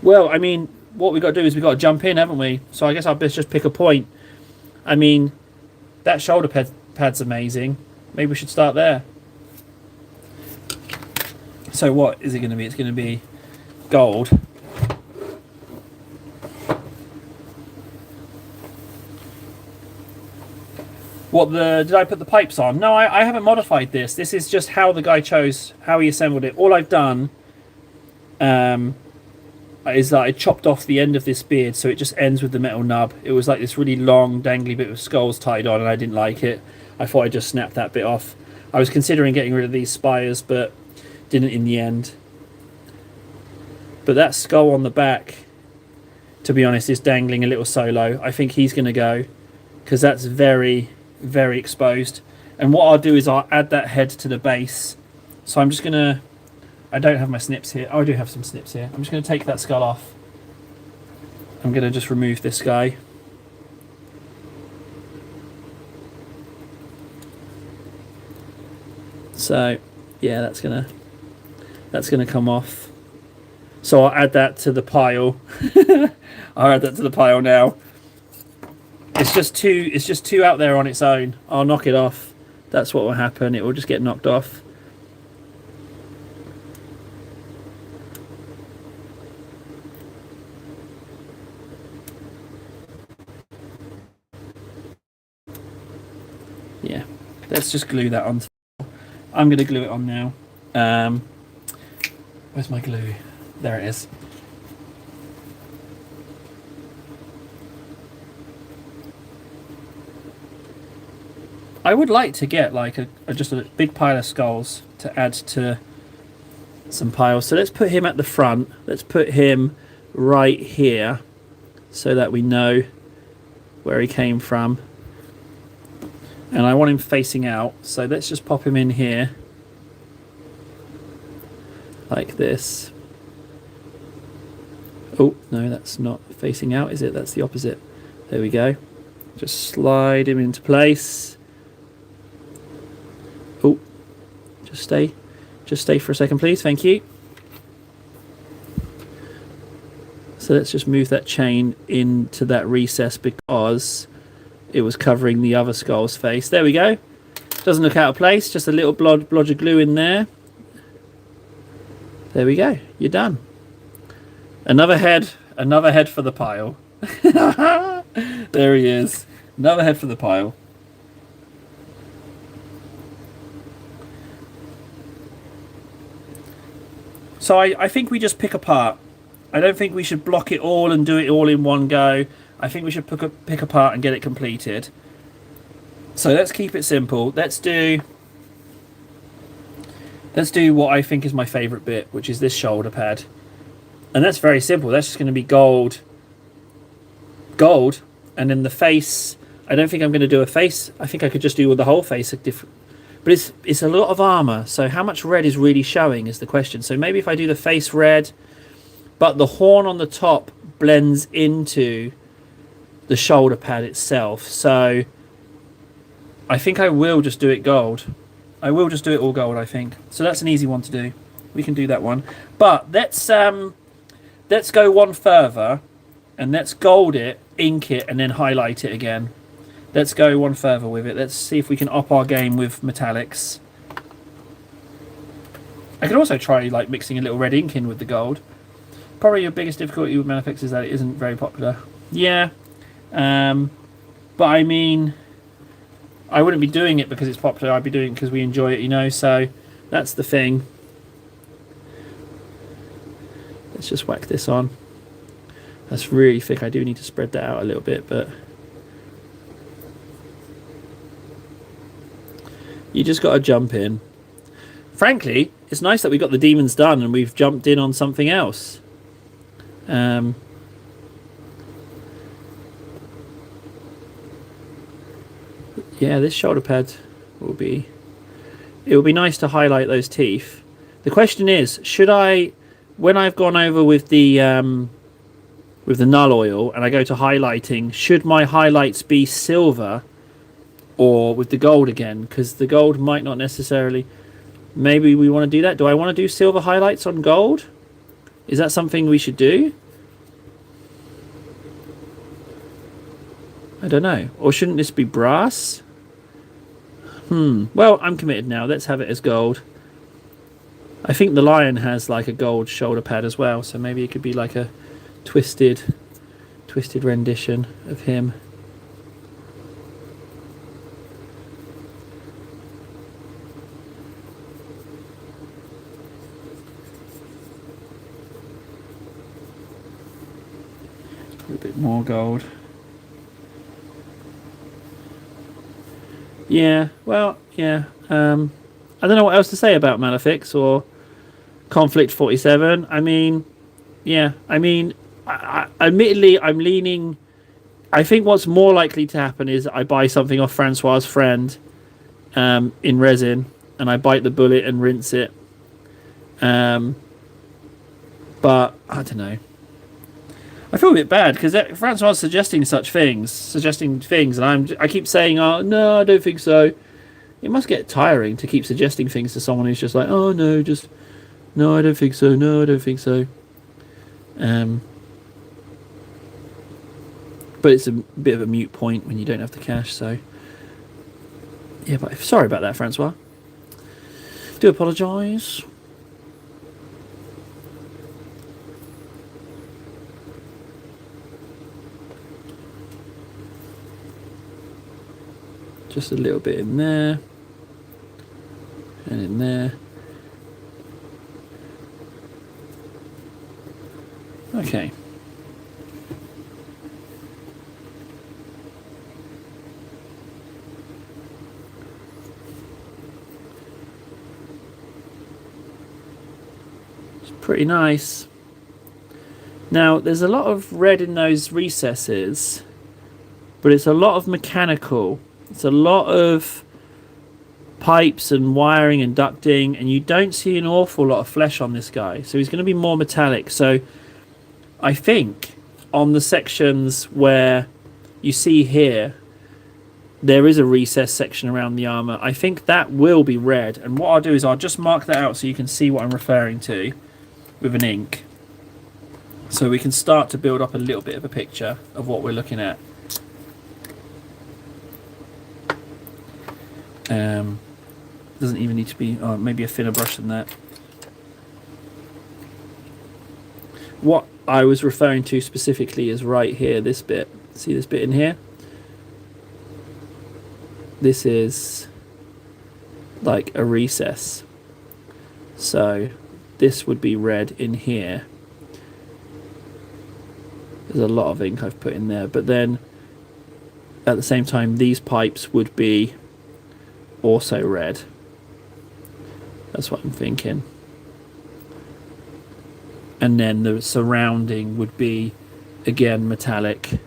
Well, I mean, what we've got to do is we've got to jump in, haven't we? So I guess I'll best just pick a point. I mean, that shoulder pad's amazing. Maybe we should start there. So what is it going to be? It's going to be gold. Did I put the pipes on? No, I haven't modified this. This is just how the guy chose, how he assembled it. All I've done is that I chopped off the end of this beard, so it just ends with the metal nub. It was like this really long, dangly bit of skulls tied on, and I didn't like it. I thought I'd just snap that bit off. I was considering getting rid of these spires, but didn't in the end. But that skull on the back, to be honest, is dangling a little solo. I think he's going to go, because that's very, very exposed. And what I'll do is I'll add that head to the base. So I'm just going to... I don't have my snips here. Oh, I do have some snips here. I'm just going to take that skull off. I'm going to just remove this guy. So, yeah, that's gonna come off. So I'll add that to the pile. I'll add that to the pile now. It's just too out there on its own. I'll knock it off. That's what will happen. It will just get knocked off. Yeah, let's just glue that on. I'm going to glue it on now. Where's my glue? There it is. I would like to get like just a big pile of skulls to add to some piles. So let's put him at the front. Let's put him right here so that we know where he came from. And I want him facing out, so let's just pop him in here like this. Oh, no, that's not facing out, is it? That's the opposite. There we go. Just slide him into place. Oh, just stay for a second, please. Thank you. So let's just move that chain into that recess because it was covering the other skull's face. There we go. Doesn't look out of place. Just a little blodge of glue in there. There we go. You're done. Another head for the pile. There he is. Another head for the pile. So I think we just pick apart. I don't think we should block it all and do it all in one go. I think we should pick apart and get it completed. So let's keep it simple. Let's do what I think is my favourite bit, which is this shoulder pad. And that's very simple. That's just going to be gold, and then the face. I don't think I'm going to do a face. I think I could just do the whole face. But it's a lot of armour. So how much red is really showing is the question. So maybe if I do the face red, but the horn on the top blends into the shoulder pad itself. So I think I will just do it gold. I will just do it all gold, I think. So that's an easy one to do. We can do that one. But let's go one further and let's gold it, ink it, and then highlight it again. Let's go one further with it. Let's see if we can up our game with metallics. I could also try like mixing a little red ink in with the gold. Probably your biggest difficulty with Manifex is that it isn't very popular. Yeah. But I mean, I wouldn't be doing it because it's popular. I'd be doing it because we enjoy it, you know. So that's the thing. Let's just whack this on. That's really thick. I do need to spread that out a little bit, but you just got to jump in. Frankly, it's nice that we got the demons done and we've jumped in on something else. Yeah, this shoulder pad will be... It will be nice to highlight those teeth. The question is, should I, when I've gone over with the null oil and I go to highlighting, should my highlights be silver or with the gold again? Because the gold might not necessarily... Maybe we want to do that. Do I want to do silver highlights on gold? Is that something we should do? I don't know. Or shouldn't this be brass? Well, I'm committed now. Let's have it as gold. I think the lion has like a gold shoulder pad as well, so maybe it could be like a twisted rendition of him. little bit more gold. Yeah, well, yeah. I don't know what else to say about Malefics or Conflict 47. I mean, yeah. I mean, admittedly, I'm leaning. I think what's more likely to happen is I buy something off Francois's friend in resin, and I bite the bullet and rinse it. But I don't know. I feel a bit bad because Francois is suggesting things, and I keep saying, "Oh no, I don't think so." It must get tiring to keep suggesting things to someone who's just like, "Oh no, just no, I don't think so. No, I don't think so." But it's a bit of a moot point when you don't have the cash. So yeah, but sorry about that, Francois. Do apologise. Just a little bit in there. And in there. Okay. It's pretty nice. Now, there's a lot of red in those recesses, but it's a lot of mechanical. It's a lot of pipes and wiring and ducting, and you don't see an awful lot of flesh on this guy. So he's going to be more metallic. So I think on the sections where you see here, there is a recess section around the armor. I think that will be red. And what I'll do is I'll just mark that out so you can see what I'm referring to with an ink. So we can start to build up a little bit of a picture of what we're looking at. Doesn't even need to be, maybe a thinner brush than that. What I was referring to specifically is right here, this bit. See this bit in here? This is like a recess. So this would be red in here. There's a lot of ink I've put in there, but then at the same time these pipes would be also red. That's what I'm thinking. And then the surrounding would be again metallic.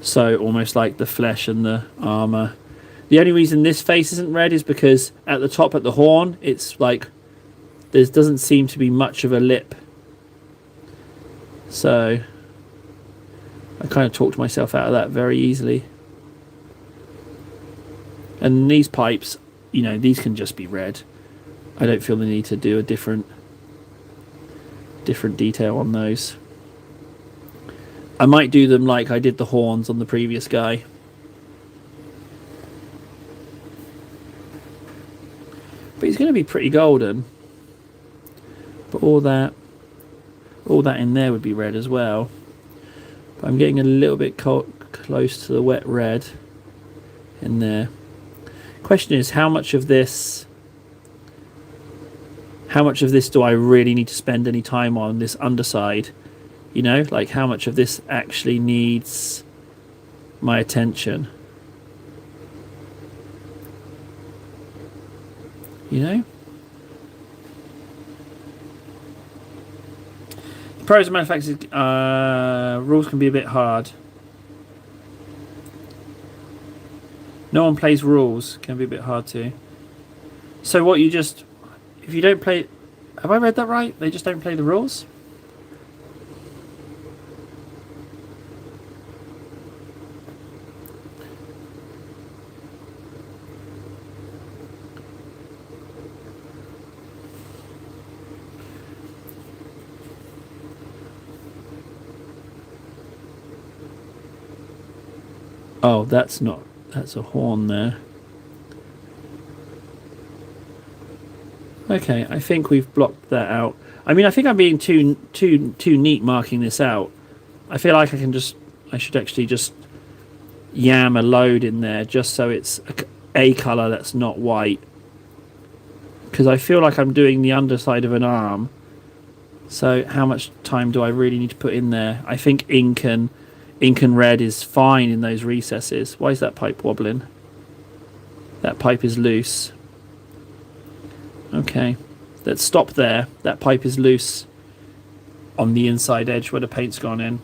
So almost like the flesh and the armor. The only reason this face isn't red is because at the top at the horn it's like there doesn't seem to be much of a lip. So I kind of talked myself out of that very easily. And these pipes, you know, these can just be red. I don't feel the need to do a different detail on those. I might do them like I did the horns on the previous guy. But he's going to be pretty golden. But all that in there would be red as well. But I'm getting a little bit close to the wet red in there. Question is, how much of this do I really need to spend any time on this underside? You know, like how much of this actually needs my attention? You know? The pros of manufacturing rules can be a bit hard. No one plays rules, can be a bit hard to. So what, you just, if you don't play, have I read that right? They just don't play the rules? Oh, that's not, that's a horn there. Okay, I think we've blocked that out. I mean, I think I'm being too neat marking this out. I feel like I should actually just yam a load in there just so it's a colour that's not white. Because I feel like I'm doing the underside of an arm So how much time do I really need to put in there? I think ink and red is fine in those recesses. Why is that pipe wobbling? That pipe is loose. Okay, let's stop there. That pipe is loose on the inside edge where the paint's gone in.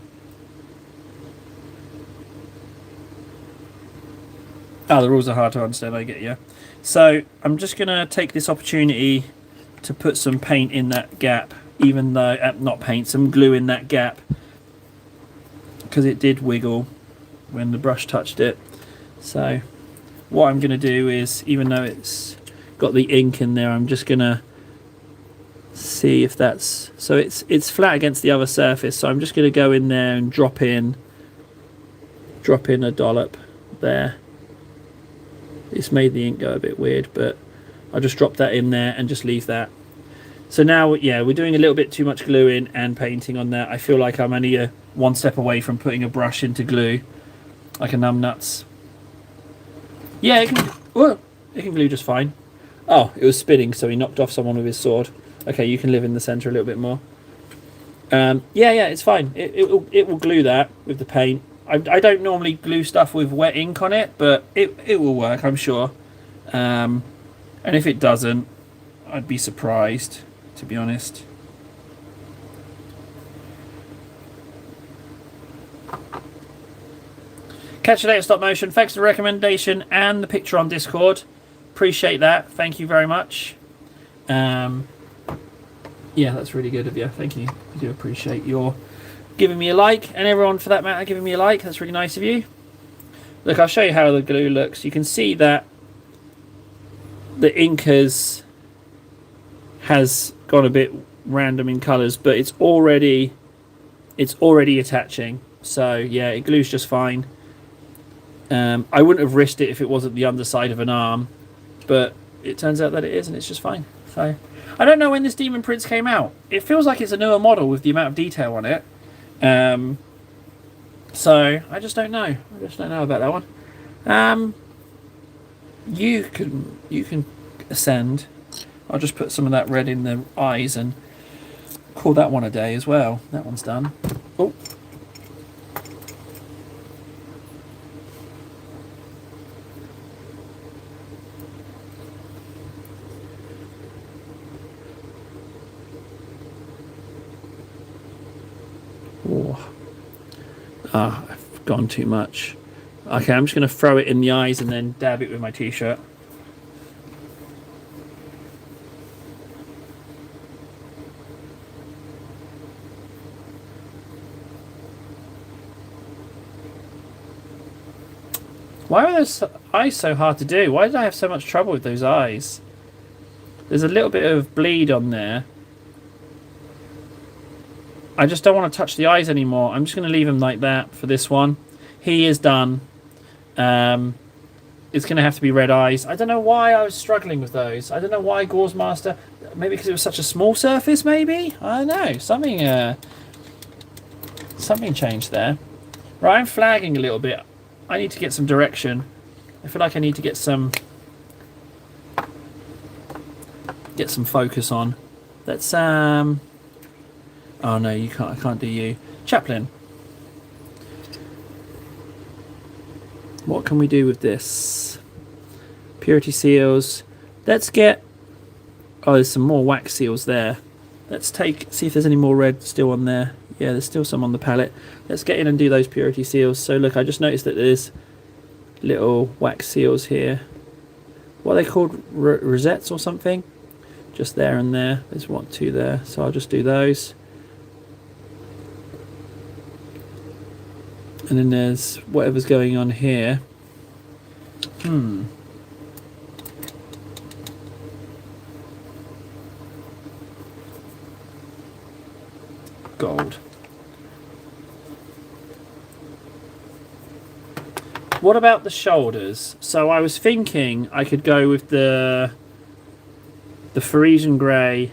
Oh, the rules are hard to understand, I get you. So I'm just going to take this opportunity to put some paint in that gap, even though, not paint, some glue in that gap, because it did wiggle when the brush touched it. So what I'm going to do is, even though it's got the ink in there, I'm just going to see if that's... So it's flat against the other surface, so I'm just going to go in there and drop in a dollop there. It's made the ink go a bit weird, but I'll just drop that in there and just leave that. So now, yeah, we're doing a little bit too much gluing and painting on that. I feel like I'm only one step away from putting a brush into glue, like a numbnuts. Yeah, it can glue just fine. Oh, it was spinning, so he knocked off someone with his sword. Okay, you can live in the centre a little bit more. Yeah, it's fine. It will glue that with the paint. I don't normally glue stuff with wet ink on it, but it will work, I'm sure. And if it doesn't, I'd be surprised, to be honest. Catch you later, stop motion. Thanks for the recommendation and the picture on Discord. Appreciate that. Thank you very much. Yeah, that's really good of you. Thank you. I do appreciate your giving me a like, and everyone for that matter giving me a like. That's really nice of you. Look, I'll show you how the glue looks. You can see that the ink has gone a bit random in colours, but it's already attaching. So yeah, it glues just fine. I wouldn't have risked it if it wasn't the underside of an arm, but it turns out that it is, and it's just fine. So I don't know when this Demon Prince came out. It feels like it's a newer model with the amount of detail on it. So I just don't know. I just don't know about that one. You can ascend. I'll just put some of that red in the eyes and call that one a day as well. That one's done. Oh. I've gone too much. Okay, I'm just going to throw it in the eyes and then dab it with my t-shirt. Why are those eyes so hard to do? Why did I have so much trouble with those eyes? There's a little bit of bleed on there. I just don't want to touch the eyes anymore. I'm just going to leave him like that for this one. He is done. It's going to have to be red eyes. I don't know why I was struggling with those. I don't know why Gauze Master... Maybe because it was such a small surface, maybe? I don't know. Something changed there. Right, I'm flagging a little bit. I need to get some direction. I feel like I need to get some focus on. Let's oh no, you can't. I can't do you. Chaplain. What can we do with this? Purity seals. Let's get... Oh, there's some more wax seals there. Let's see if there's any more red still on there. Yeah, there's still some on the palette. Let's get in and do those purity seals. So look, I just noticed that there's little wax seals here. What are they called? Rosettes or something? Just there and there. There's 1, 2 there. So I'll just do those. And then there's whatever's going on here. Gold. What about the shoulders? So I was thinking I could go with the Frisian grey.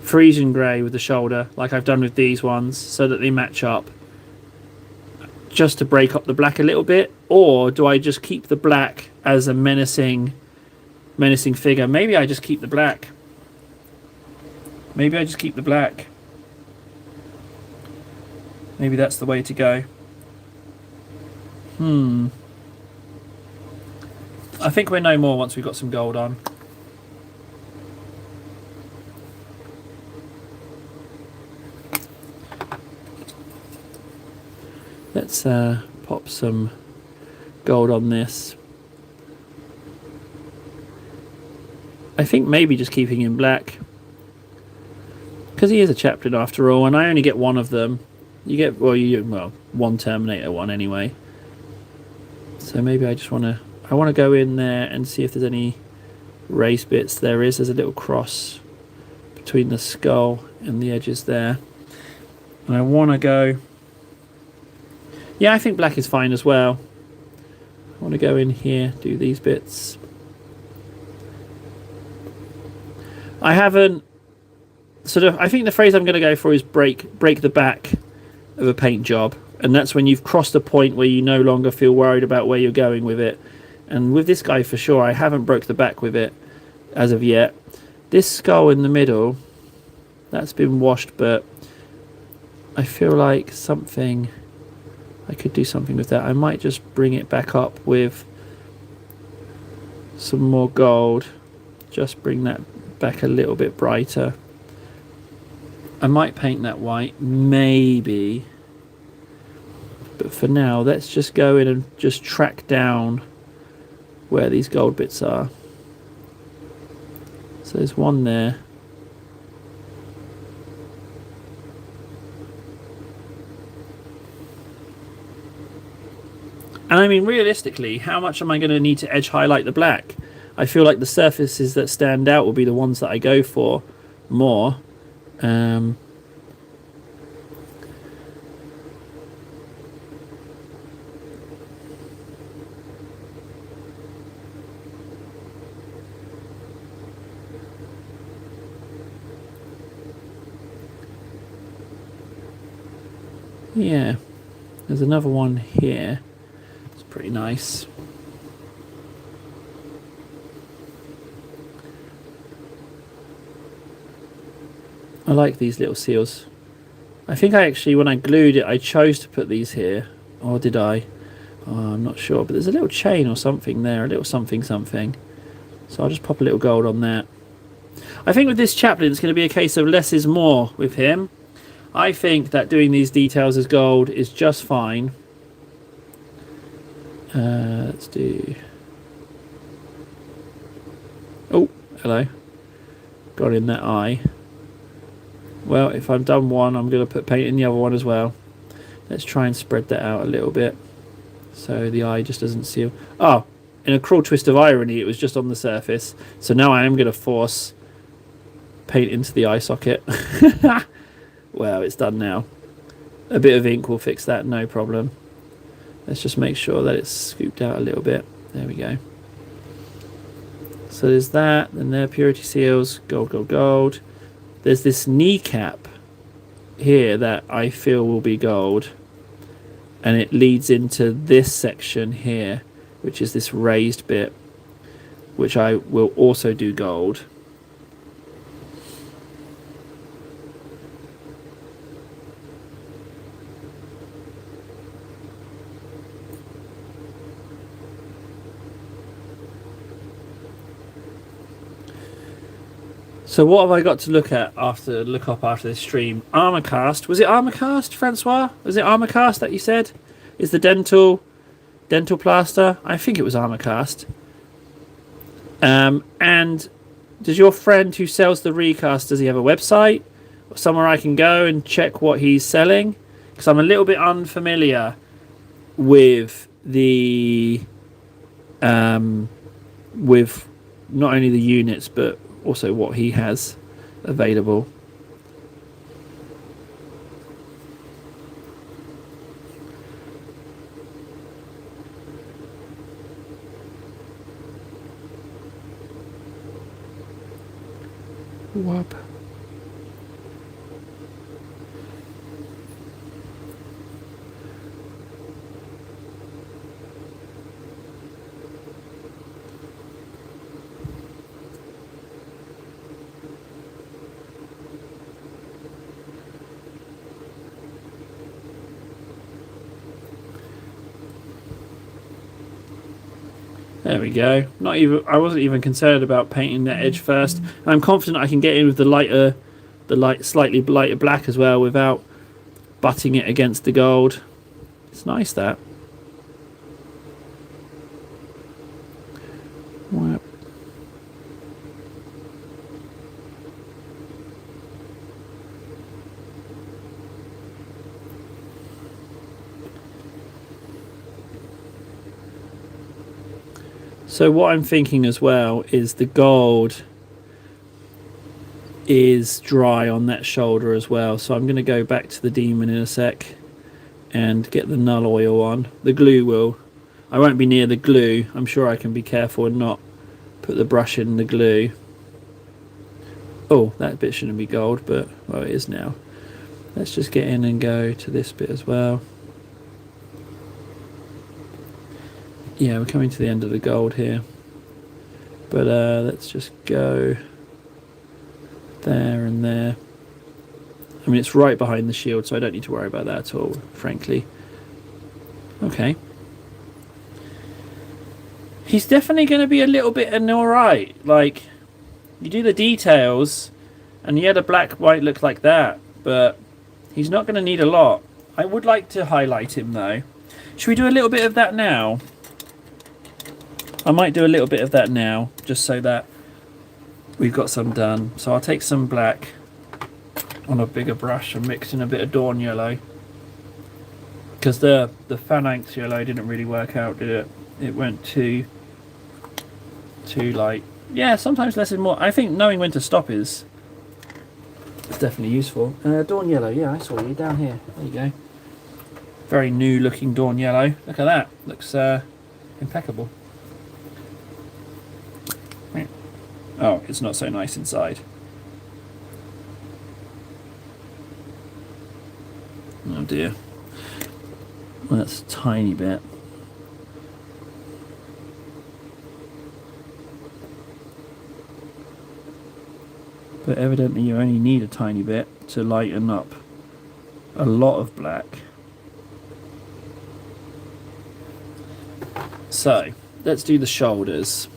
Frisian grey with the shoulder, like I've done with these ones, so that they match up, just to break up the black a little bit. Or do I just keep the black as a menacing menacing figure. Maybe I just keep the black. Maybe I just keep the black. Maybe that's the way to go. I think we'll know more once we've got some gold on. Let's pop some gold on this. I think maybe just keeping him black, because he is a chaplain after all, and I only get one of them. You get one Terminator one anyway. So maybe I just want to go in there and see if there's any race bits. There's a little cross between the skull and the edges there, and I want to go. Yeah, I think black is fine as well. I want to go in here, do these bits. I haven't I think the phrase I'm going to go for is break the back of a paint job, and that's when you've crossed a point where you no longer feel worried about where you're going with it. And with this guy for sure, I haven't broke the back with it as of yet. This skull in the middle, that's been washed, but I feel like I could do something with that. I might just bring it back up with some more gold. Just bring that back a little bit brighter. I might paint that white, maybe. But for now, let's just go in and just track down where these gold bits are. So there's one there. And I mean, realistically, how much am I going to need to edge highlight the black? I feel like the surfaces that stand out will be the ones that I go for more. Yeah, there's another one here. It's pretty nice. I like these little seals. I think I actually, when I glued it, I chose to put these here. Or did I? Oh, I'm not sure. But there's a little chain or something there. A little something. So I'll just pop a little gold on that. I think with this chaplain, it's going to be a case of less is more with him. I think that doing these details as gold is just fine. Let's do... Oh, hello. Got in that eye. Well, if I've done one, I'm going to put paint in the other one as well. Let's try and spread that out a little bit so the eye just doesn't seal. Oh, in a cruel twist of irony, it was just on the surface. So now I am going to force paint into the eye socket. Well, it's done now. A bit of ink will fix that, no problem. Let's just make sure that it's scooped out a little bit. There we go. So there's that, then there, purity seals, gold, gold, gold. There's this kneecap here that I feel will be gold, and it leads into this section here, which is this raised bit, which I will also do gold. So what have I got to look up after this stream? Armor cast. Was it armor cast, Francois? Was it armor cast that you said? Is the dental plaster? I think it was armor cast. And does your friend who sells the recast, does he have a website or somewhere I can go and check what he's selling? Because I'm a little bit unfamiliar with the with not only the units but also what he has available. Whoop. There we go. Not even. I wasn't even concerned about painting that edge first. And I'm confident I can get in with the slightly lighter black as well without butting it against the gold. It's nice that. Wow. So what I'm thinking as well is the gold is dry on that shoulder as well. So I'm going to go back to the demon in a sec and get the null oil on. The glue will. I won't be near the glue. I'm sure I can be careful and not put the brush in the glue. Oh, that bit shouldn't be gold, but well, it is now. Let's just get in and go to this bit as well. Yeah, we're coming to the end of the gold here. But let's just go there and there. I mean, it's right behind the shield, so I don't need to worry about that at all, frankly. Okay. He's definitely going to be a little bit alright. Like, you do the details, and he had a black white look like that, but he's not going to need a lot. I would like to highlight him, though. Should we do a little bit of that now? I might do a little bit of that now, just so that we've got some done. So I'll take some black on a bigger brush and mix in a bit of dawn yellow. Because the phalanx yellow didn't really work out, did it? It went too light. Yeah, sometimes less is more. I think knowing when to stop is definitely useful. Dawn yellow, yeah, I saw you down here. There you go. Very new looking dawn yellow. Look at that. Looks impeccable. Oh, it's not so nice inside. Oh dear. Well, that's a tiny bit. But evidently you only need a tiny bit to lighten up a lot of black. So, let's do the shoulders.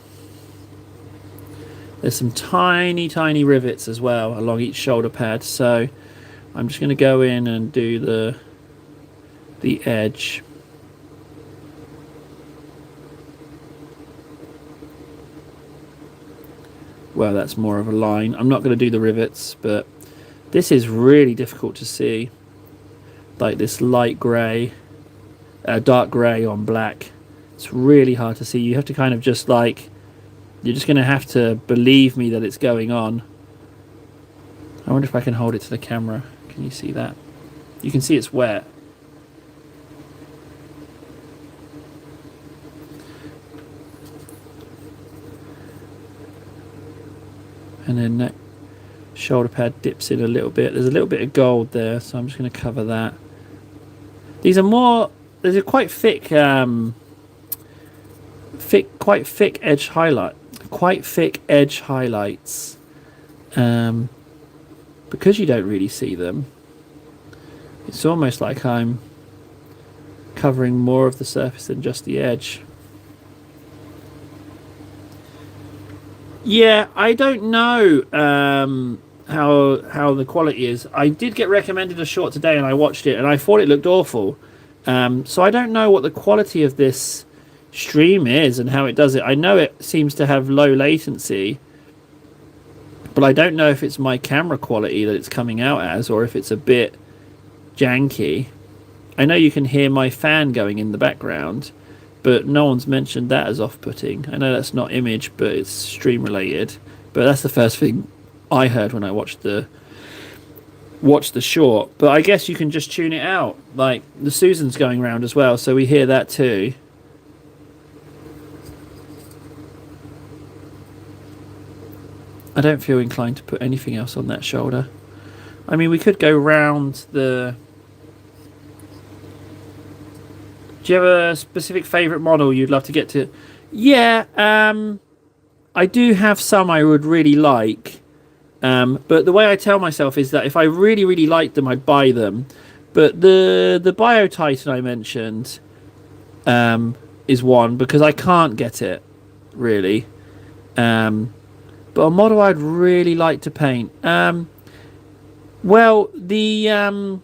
There's some tiny rivets as well along each shoulder pad, so I'm just going to go in and do the edge. Well, that's more of a line. I'm not going to do the rivets, but this is really difficult to see. Like this light grey, dark grey on black. It's really hard to see. You have to kind of just like, you're just going to have to believe me that it's going on. I wonder if I can hold it to the camera. Can you see that? You can see it's wet. And then that shoulder pad dips in a little bit. There's a little bit of gold there, so I'm just going to cover that. These are more, there's a quite thick, quite thick edge highlight. Quite thick edge highlights. Because you don't really see them, it's almost like I'm covering more of the surface than just the edge. Yeah, I don't know how the quality is. I did get recommended a short today and I watched it and I thought it looked awful. So I don't know what the quality of this stream is and how it does it. I know it seems to have low latency, but I don't know if it's my camera quality that it's coming out as or if it's a bit janky. I know you can hear my fan going in the background, but no one's mentioned that as off-putting. I know that's not image, but it's stream related. But that's the first thing I heard when I watched the short. But I guess you can just tune it out. Like the Susan's going round as well, so we hear that too. I don't feel inclined to put anything else on that shoulder. I mean, we could go round the... Do you have a specific favourite model you'd love to get to? Yeah, I do have some I would really like. But the way I tell myself is that if I really, really liked them, I'd buy them. But the Bio Titan I mentioned is one, because I can't get it. really. But a model I'd really like to paint. Well, the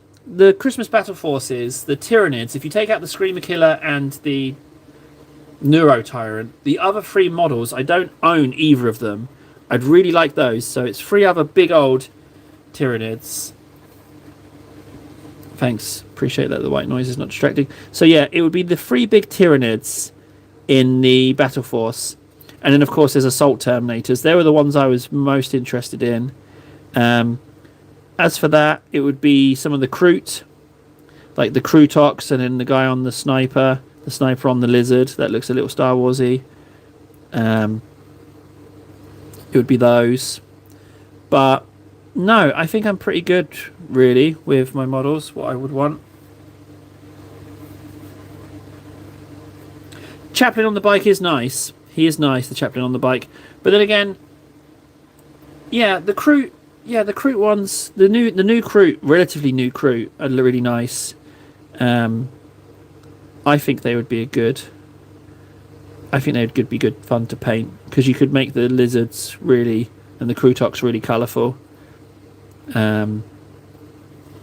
Christmas Battle Forces, the Tyranids, if you take out the Screamer Killer and the Neuro Tyrant, the other 3 models, I don't own either of them. I'd really like those. So it's 3 other big old Tyranids. Thanks. Appreciate that the white noise is not distracting. So yeah, it would be the 3 big Tyranids in the Battle Force. And then, of course, there's Assault Terminators. They were the ones I was most interested in. As for that, it would be some of the Kroot, like the Krutox, and then the guy on the sniper on the lizard. That looks a little Star Warsy. It would be those. But no, I think I'm pretty good, really, with my models, what I would want. Chaplain on the bike is nice. He is nice, the Chaplain on the bike. But then again, yeah, the Kroot ones, the new Kroot, relatively new Kroot, are really nice. I think they would be I think they would be good fun to paint, because you could make the lizards really, and the Krutox really colourful. I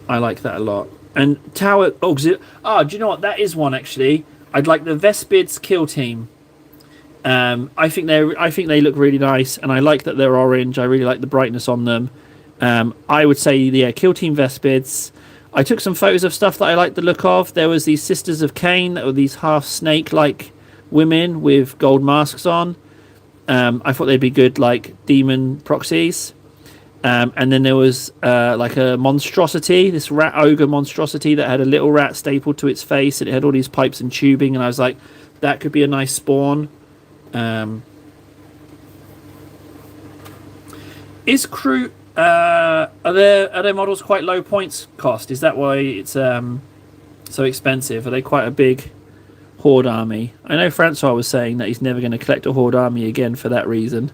like that a lot. And Tower Auxiliary. Oh, do you know what? That is one actually. I'd like the Vespids Kill Team. I think they look really nice, and I like that they're orange. I really like the brightness on them. I would say Kill Team Vespids. I took some photos of stuff that I liked the look of. There was these Sisters of Cain that were these half snake-like women with gold masks on. I thought they'd be good, like demon proxies. And then there was like a monstrosity, this rat ogre monstrosity that had a little rat stapled to its face, and it had all these pipes and tubing, and I was like, that could be a nice spawn. Is Kroot are their models quite low points cost? Is that why it's so expensive? Are they quite a big horde army? I know Francois was saying that he's never going to collect a horde army again for that reason.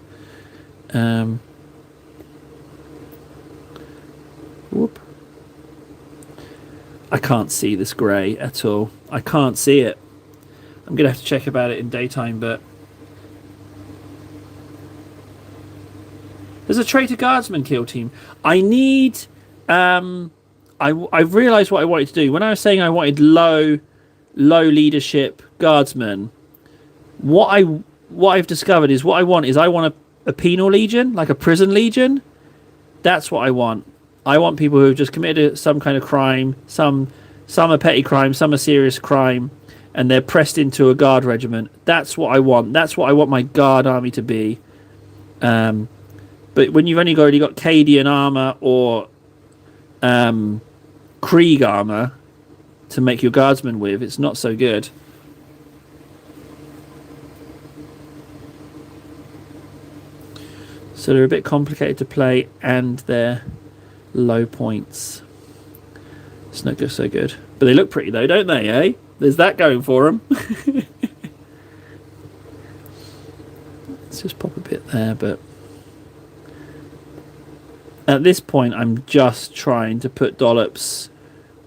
Whoop. I can't see this grey at all. I can't see it. I'm going to have to check about it in daytime, but there's a traitor guardsman kill team. I need I've realised what I wanted to do. When I was saying I wanted low leadership guardsmen, what I've discovered is I want a penal legion, like a prison legion. That's what I want. I want people who have just committed some kind of crime, some are petty crime, some are serious crime, and they're pressed into a guard regiment. That's what I want. That's what I want my guard army to be. But when you've only already got Cadian armor or Krieg armor to make your guardsmen with, it's not so good. So they're a bit complicated to play, and they're low points. It's not just so good. But they look pretty though, don't they, eh? There's that going for them. Let's just pop a bit there, but at this point I'm just trying to put dollops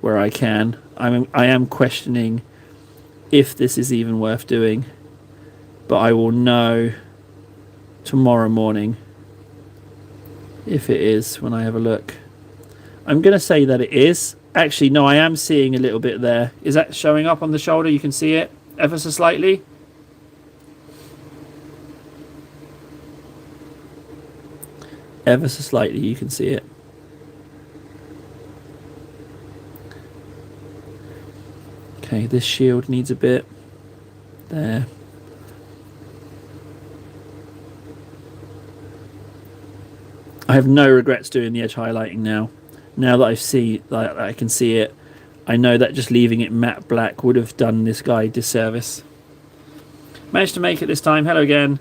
where I can. I am questioning if this is even worth doing, but I will know tomorrow morning if it is when I have a look. I'm going to say that it is. Actually, no, I am seeing a little bit there. Is that showing up on the shoulder? You can see it ever so slightly. Ever so slightly, you can see it. Okay, this shield needs a bit. There. I have no regrets doing the edge highlighting now. Now that I can see it, I know that just leaving it matte black would have done this guy disservice. Managed to make it this time. Hello again.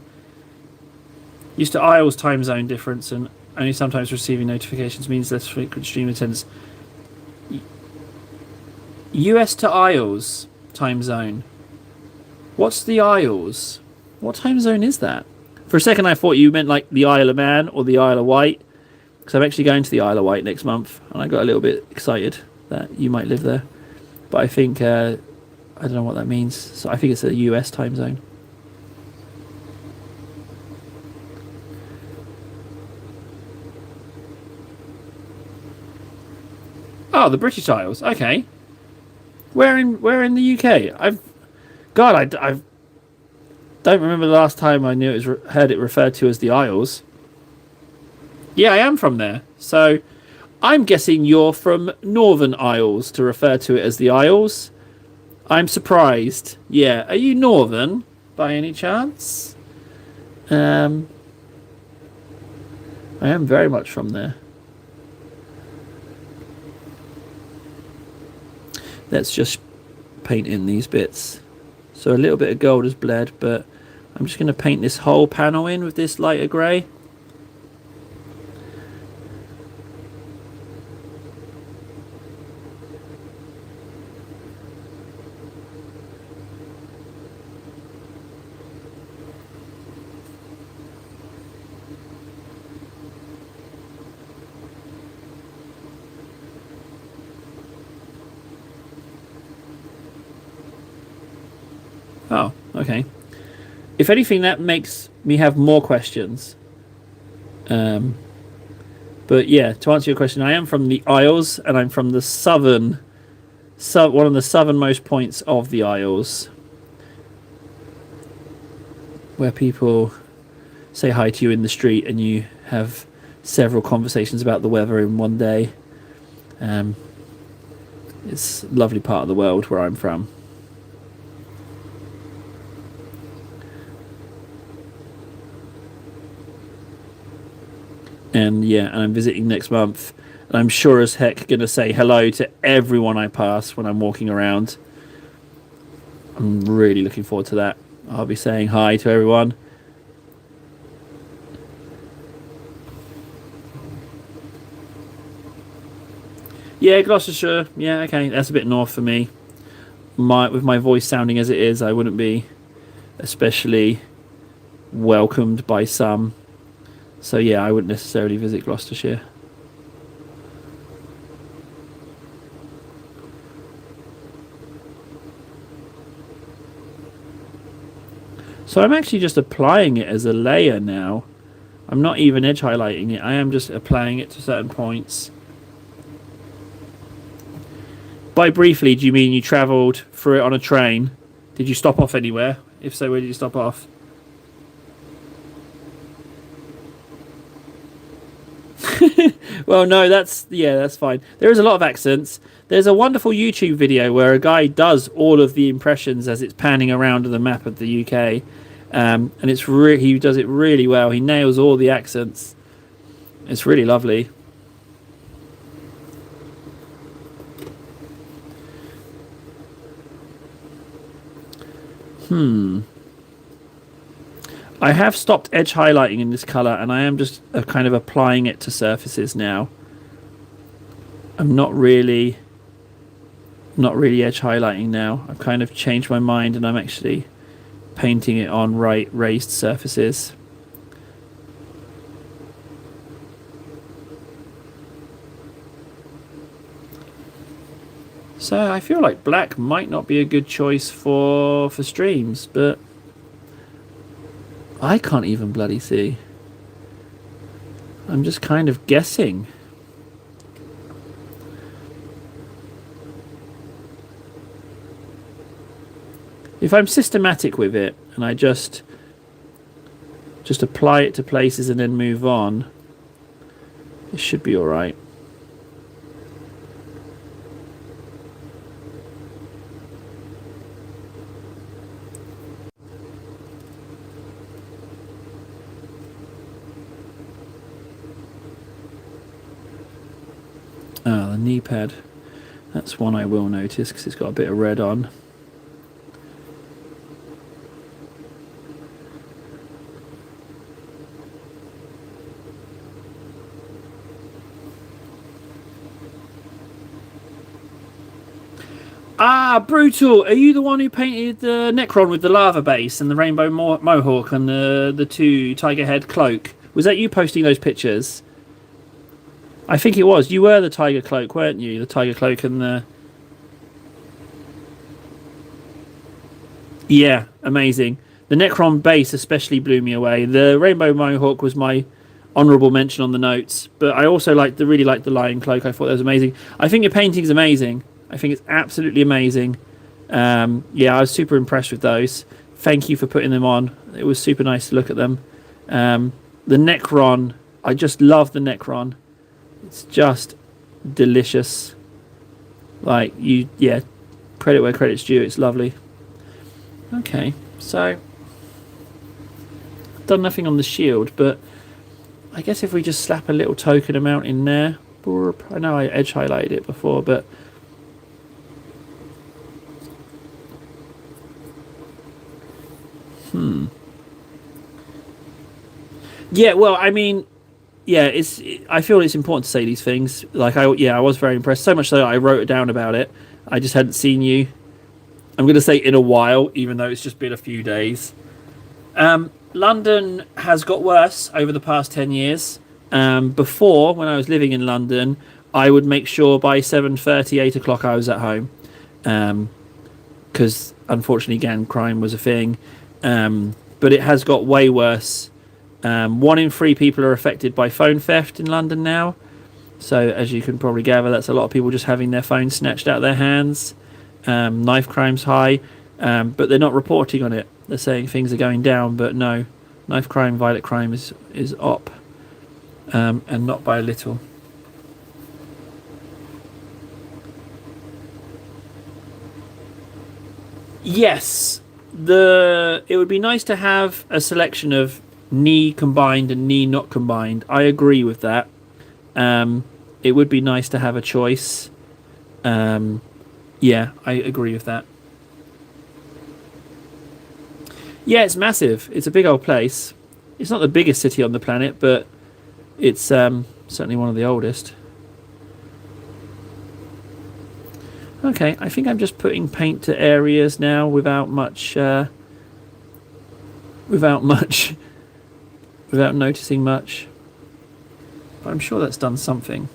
Used to Isles time zone difference, and only sometimes receiving notifications means less frequent stream attendance. US to Isles time zone. What's the Isles? What time zone is that? For a second I thought you meant like the Isle of Man or the Isle of Wight, because I'm actually going to the Isle of Wight next month, and I got a little bit excited that you might live there. But I think I don't know what that means, so I think it's a US time zone. Oh, the British Isles. Okay. Where in the UK? I don't remember the last time I knew heard it referred to as the Isles. Yeah, I am from there. So I'm guessing you're from Northern Isles to refer to it as the Isles. I'm surprised. Yeah, are you Northern by any chance? I am very much from there. Let's just paint in these bits. So a little bit of gold has bled, but I'm just going to paint this whole panel in with this lighter grey. Oh, okay. If anything, that makes me have more questions. But yeah, to answer your question, I am from the Isles, and I'm from the one of the southernmost points of the Isles, where people say hi to you in the street, and you have several conversations about the weather in one day. It's a lovely part of the world where I'm from. And yeah, and I'm visiting next month. And I'm sure as heck going to say hello to everyone I pass when I'm walking around. I'm really looking forward to that. I'll be saying hi to everyone. Yeah, Gloucestershire. Yeah, okay, that's a bit north for me. With my voice sounding as it is, I wouldn't be especially welcomed by some. So yeah, I wouldn't necessarily visit Gloucestershire. So I'm actually just applying it as a layer now. I'm not even edge highlighting it. I am just applying it to certain points. By briefly, do you mean you travelled through it on a train? Did you stop off anywhere? If so, where did you stop off? Well, no, that's fine. There is a lot of accents. There's a wonderful YouTube video where a guy does all of the impressions as it's panning around the map of the UK, and he does it really well. He nails all the accents. It's really lovely. I have stopped edge highlighting in this colour, and I am just kind of applying it to surfaces now. I'm not really edge highlighting now. I've kind of changed my mind, and I'm actually painting it on raised surfaces. So I feel like black might not be a good choice for streams, but I can't even bloody see. I'm just kind of guessing. If I'm systematic with it and I just apply it to places and then move on, it should be all right. Ah, the knee pad. That's one I will notice because it's got a bit of red on. Ah, Brutal! Are you the one who painted the Necron with the lava base and the rainbow mohawk and the two tiger head cloak? Was that you posting those pictures? I think it was. You were the tiger cloak, weren't you? The tiger cloak and the... Yeah, amazing. The Necron base especially blew me away. The rainbow mohawk was my honourable mention on the notes. But I also really liked the Lion Cloak. I thought that was amazing. I think your painting's amazing. I think it's absolutely amazing. Yeah, I was super impressed with those. Thank you for putting them on. It was super nice to look at them. The Necron, I just love the Necron. It's just delicious. Like, yeah, credit where credit's due. It's lovely. Okay, so done nothing on the shield, but I guess if we just slap a little token amount in there. I know I edge highlighted it before, but yeah, well, I mean, yeah, I feel it's important to say these things. Like, I was very impressed. So much so I wrote it down about it. I just hadn't seen you. I'm going to say in a while, even though it's just been a few days. London has got worse over the past 10 years. Before, when I was living in London, I would make sure by 7:30, 8 o'clock I was at home. Because, unfortunately, gang crime was a thing. But it has got way worse. 1 in 3 people are affected by phone theft in London now. So, as you can probably gather, that's a lot of people just having their phones snatched out of their hands. Knife crime's high, but they're not reporting on it. They're saying things are going down, but no. Knife crime, violent crime is up, and not by a little. Yes, it would be nice to have a selection of knee combined and knee not combined. I agree with that. It would be nice to have a choice. Yeah, I agree with that. Yeah, it's massive. It's a big old place. It's not the biggest city on the planet, but it's certainly one of the oldest. Okay, I think I'm just putting paint to areas now without noticing much. But I'm sure that's done something.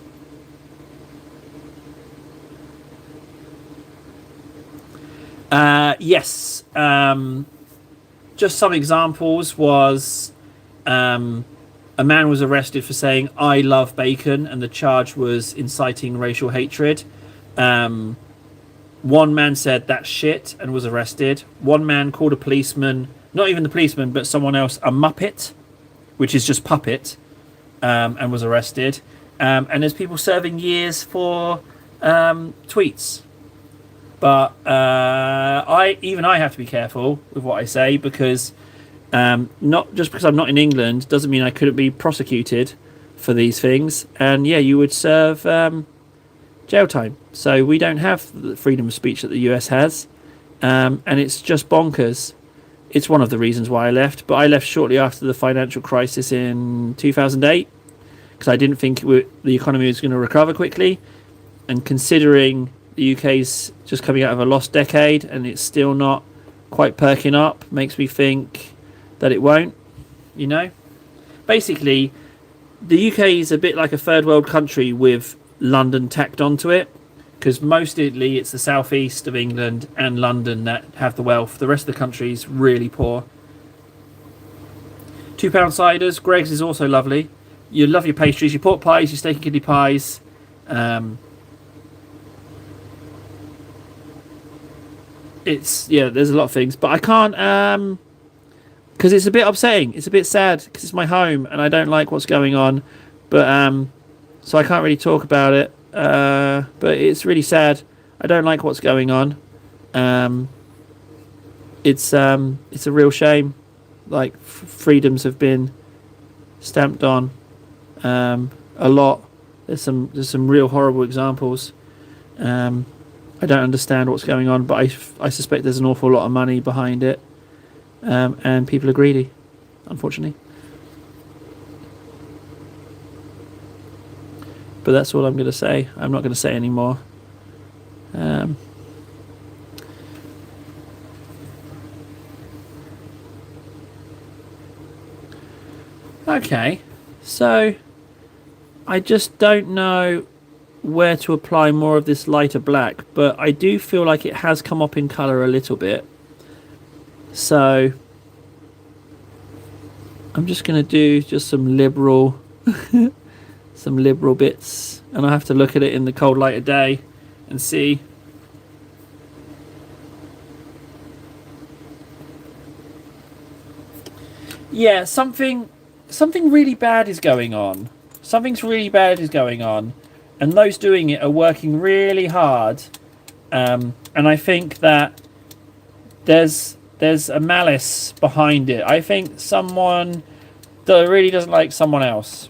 Yes. Just some examples was a man was arrested for saying "I love bacon" and the charge was inciting racial hatred. One man said "that's shit" and was arrested. One man called a policeman, not even the policeman, but someone else, a muppet, which is just puppet, and was arrested. And there's people serving years for tweets. But I have to be careful with what I say because not just because I'm not in England doesn't mean I couldn't be prosecuted for these things. And yeah, you would serve jail time. So we don't have the freedom of speech that the US has, and it's just bonkers. It's one of the reasons why I left. But I left shortly after the financial crisis in 2008 because I didn't think the economy was going to recover quickly, and considering the UK's just coming out of a lost decade and it's still not quite perking up, makes me think that it won't, you know? Basically, the UK is a bit like a third world country with London tacked onto it, because mostly it's the southeast of England and London that have the wealth. The rest of the country is really poor. £2 ciders. Greg's is also lovely. You love your pastries, your pork pies, your steak and kidney pies. There's a lot of things, but I can't because it's a bit upsetting. It's a bit sad because it's my home and I don't like what's going on, but so I can't really talk about it. But it's really sad. I don't like what's going on. It's a real shame. Like freedoms have been stamped on a lot. There's some real horrible examples. I don't understand what's going on, but I suspect there's an awful lot of money behind it, and people are greedy, unfortunately. But that's all I'm going to say. I'm not going to say any more. Okay, so I just don't know where to apply more of this lighter black, but I do feel like it has come up in colour a little bit. So I'm just going to do just some liberal some liberal bits, and I have to look at it in the cold light of day and see. Yeah, something really bad is going on. Something's really bad is going on, and those doing it are working really hard. And I think that there's a malice behind it. I think someone that really doesn't like someone else.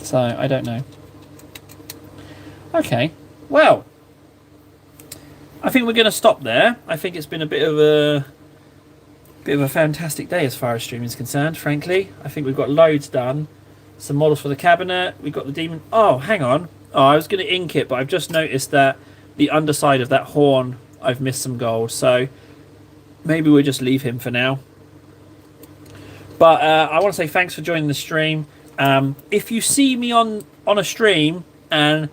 So I don't know. Okay, well, I think we're going to stop there. I think it's been a bit of a fantastic day as far as streaming is concerned. Frankly, I think we've got loads done. Some models for the cabinet. We've got the demon. Oh, hang on. Oh, I was going to ink it, but I've just noticed that the underside of that horn, I've missed some gold. So maybe we'll just leave him for now. But I want to say thanks for joining the stream. If you see me on a stream and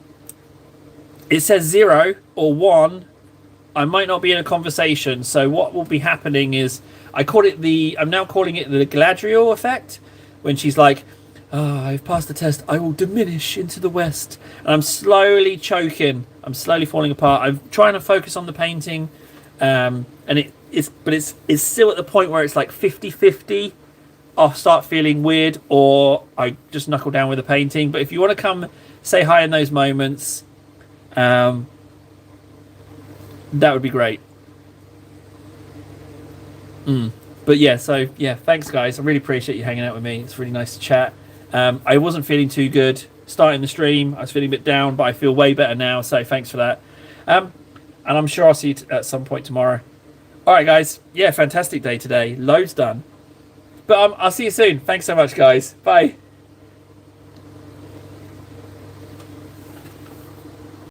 it says 0 or 1, I might not be in a conversation. So what will be happening is I'm now calling it the Galadriel effect, when she's like, "Oh, I've passed the test. I will diminish into the west," and I'm slowly choking. I'm slowly falling apart. I'm trying to focus on the painting, and it's still at the point where it's like 50-50. I'll start feeling weird, or I just knuckle down with the painting. But if you want to come say hi in those moments, that would be great. But yeah, so yeah, thanks guys. I really appreciate you hanging out with me. It's really nice to chat. I wasn't feeling too good starting the stream. I was feeling a bit down, but I feel way better now. So thanks for that. And I'm sure I'll see you at some point tomorrow. All right, guys. Yeah, fantastic day today. Loads done. But I'll see you soon. Thanks so much, guys. Bye.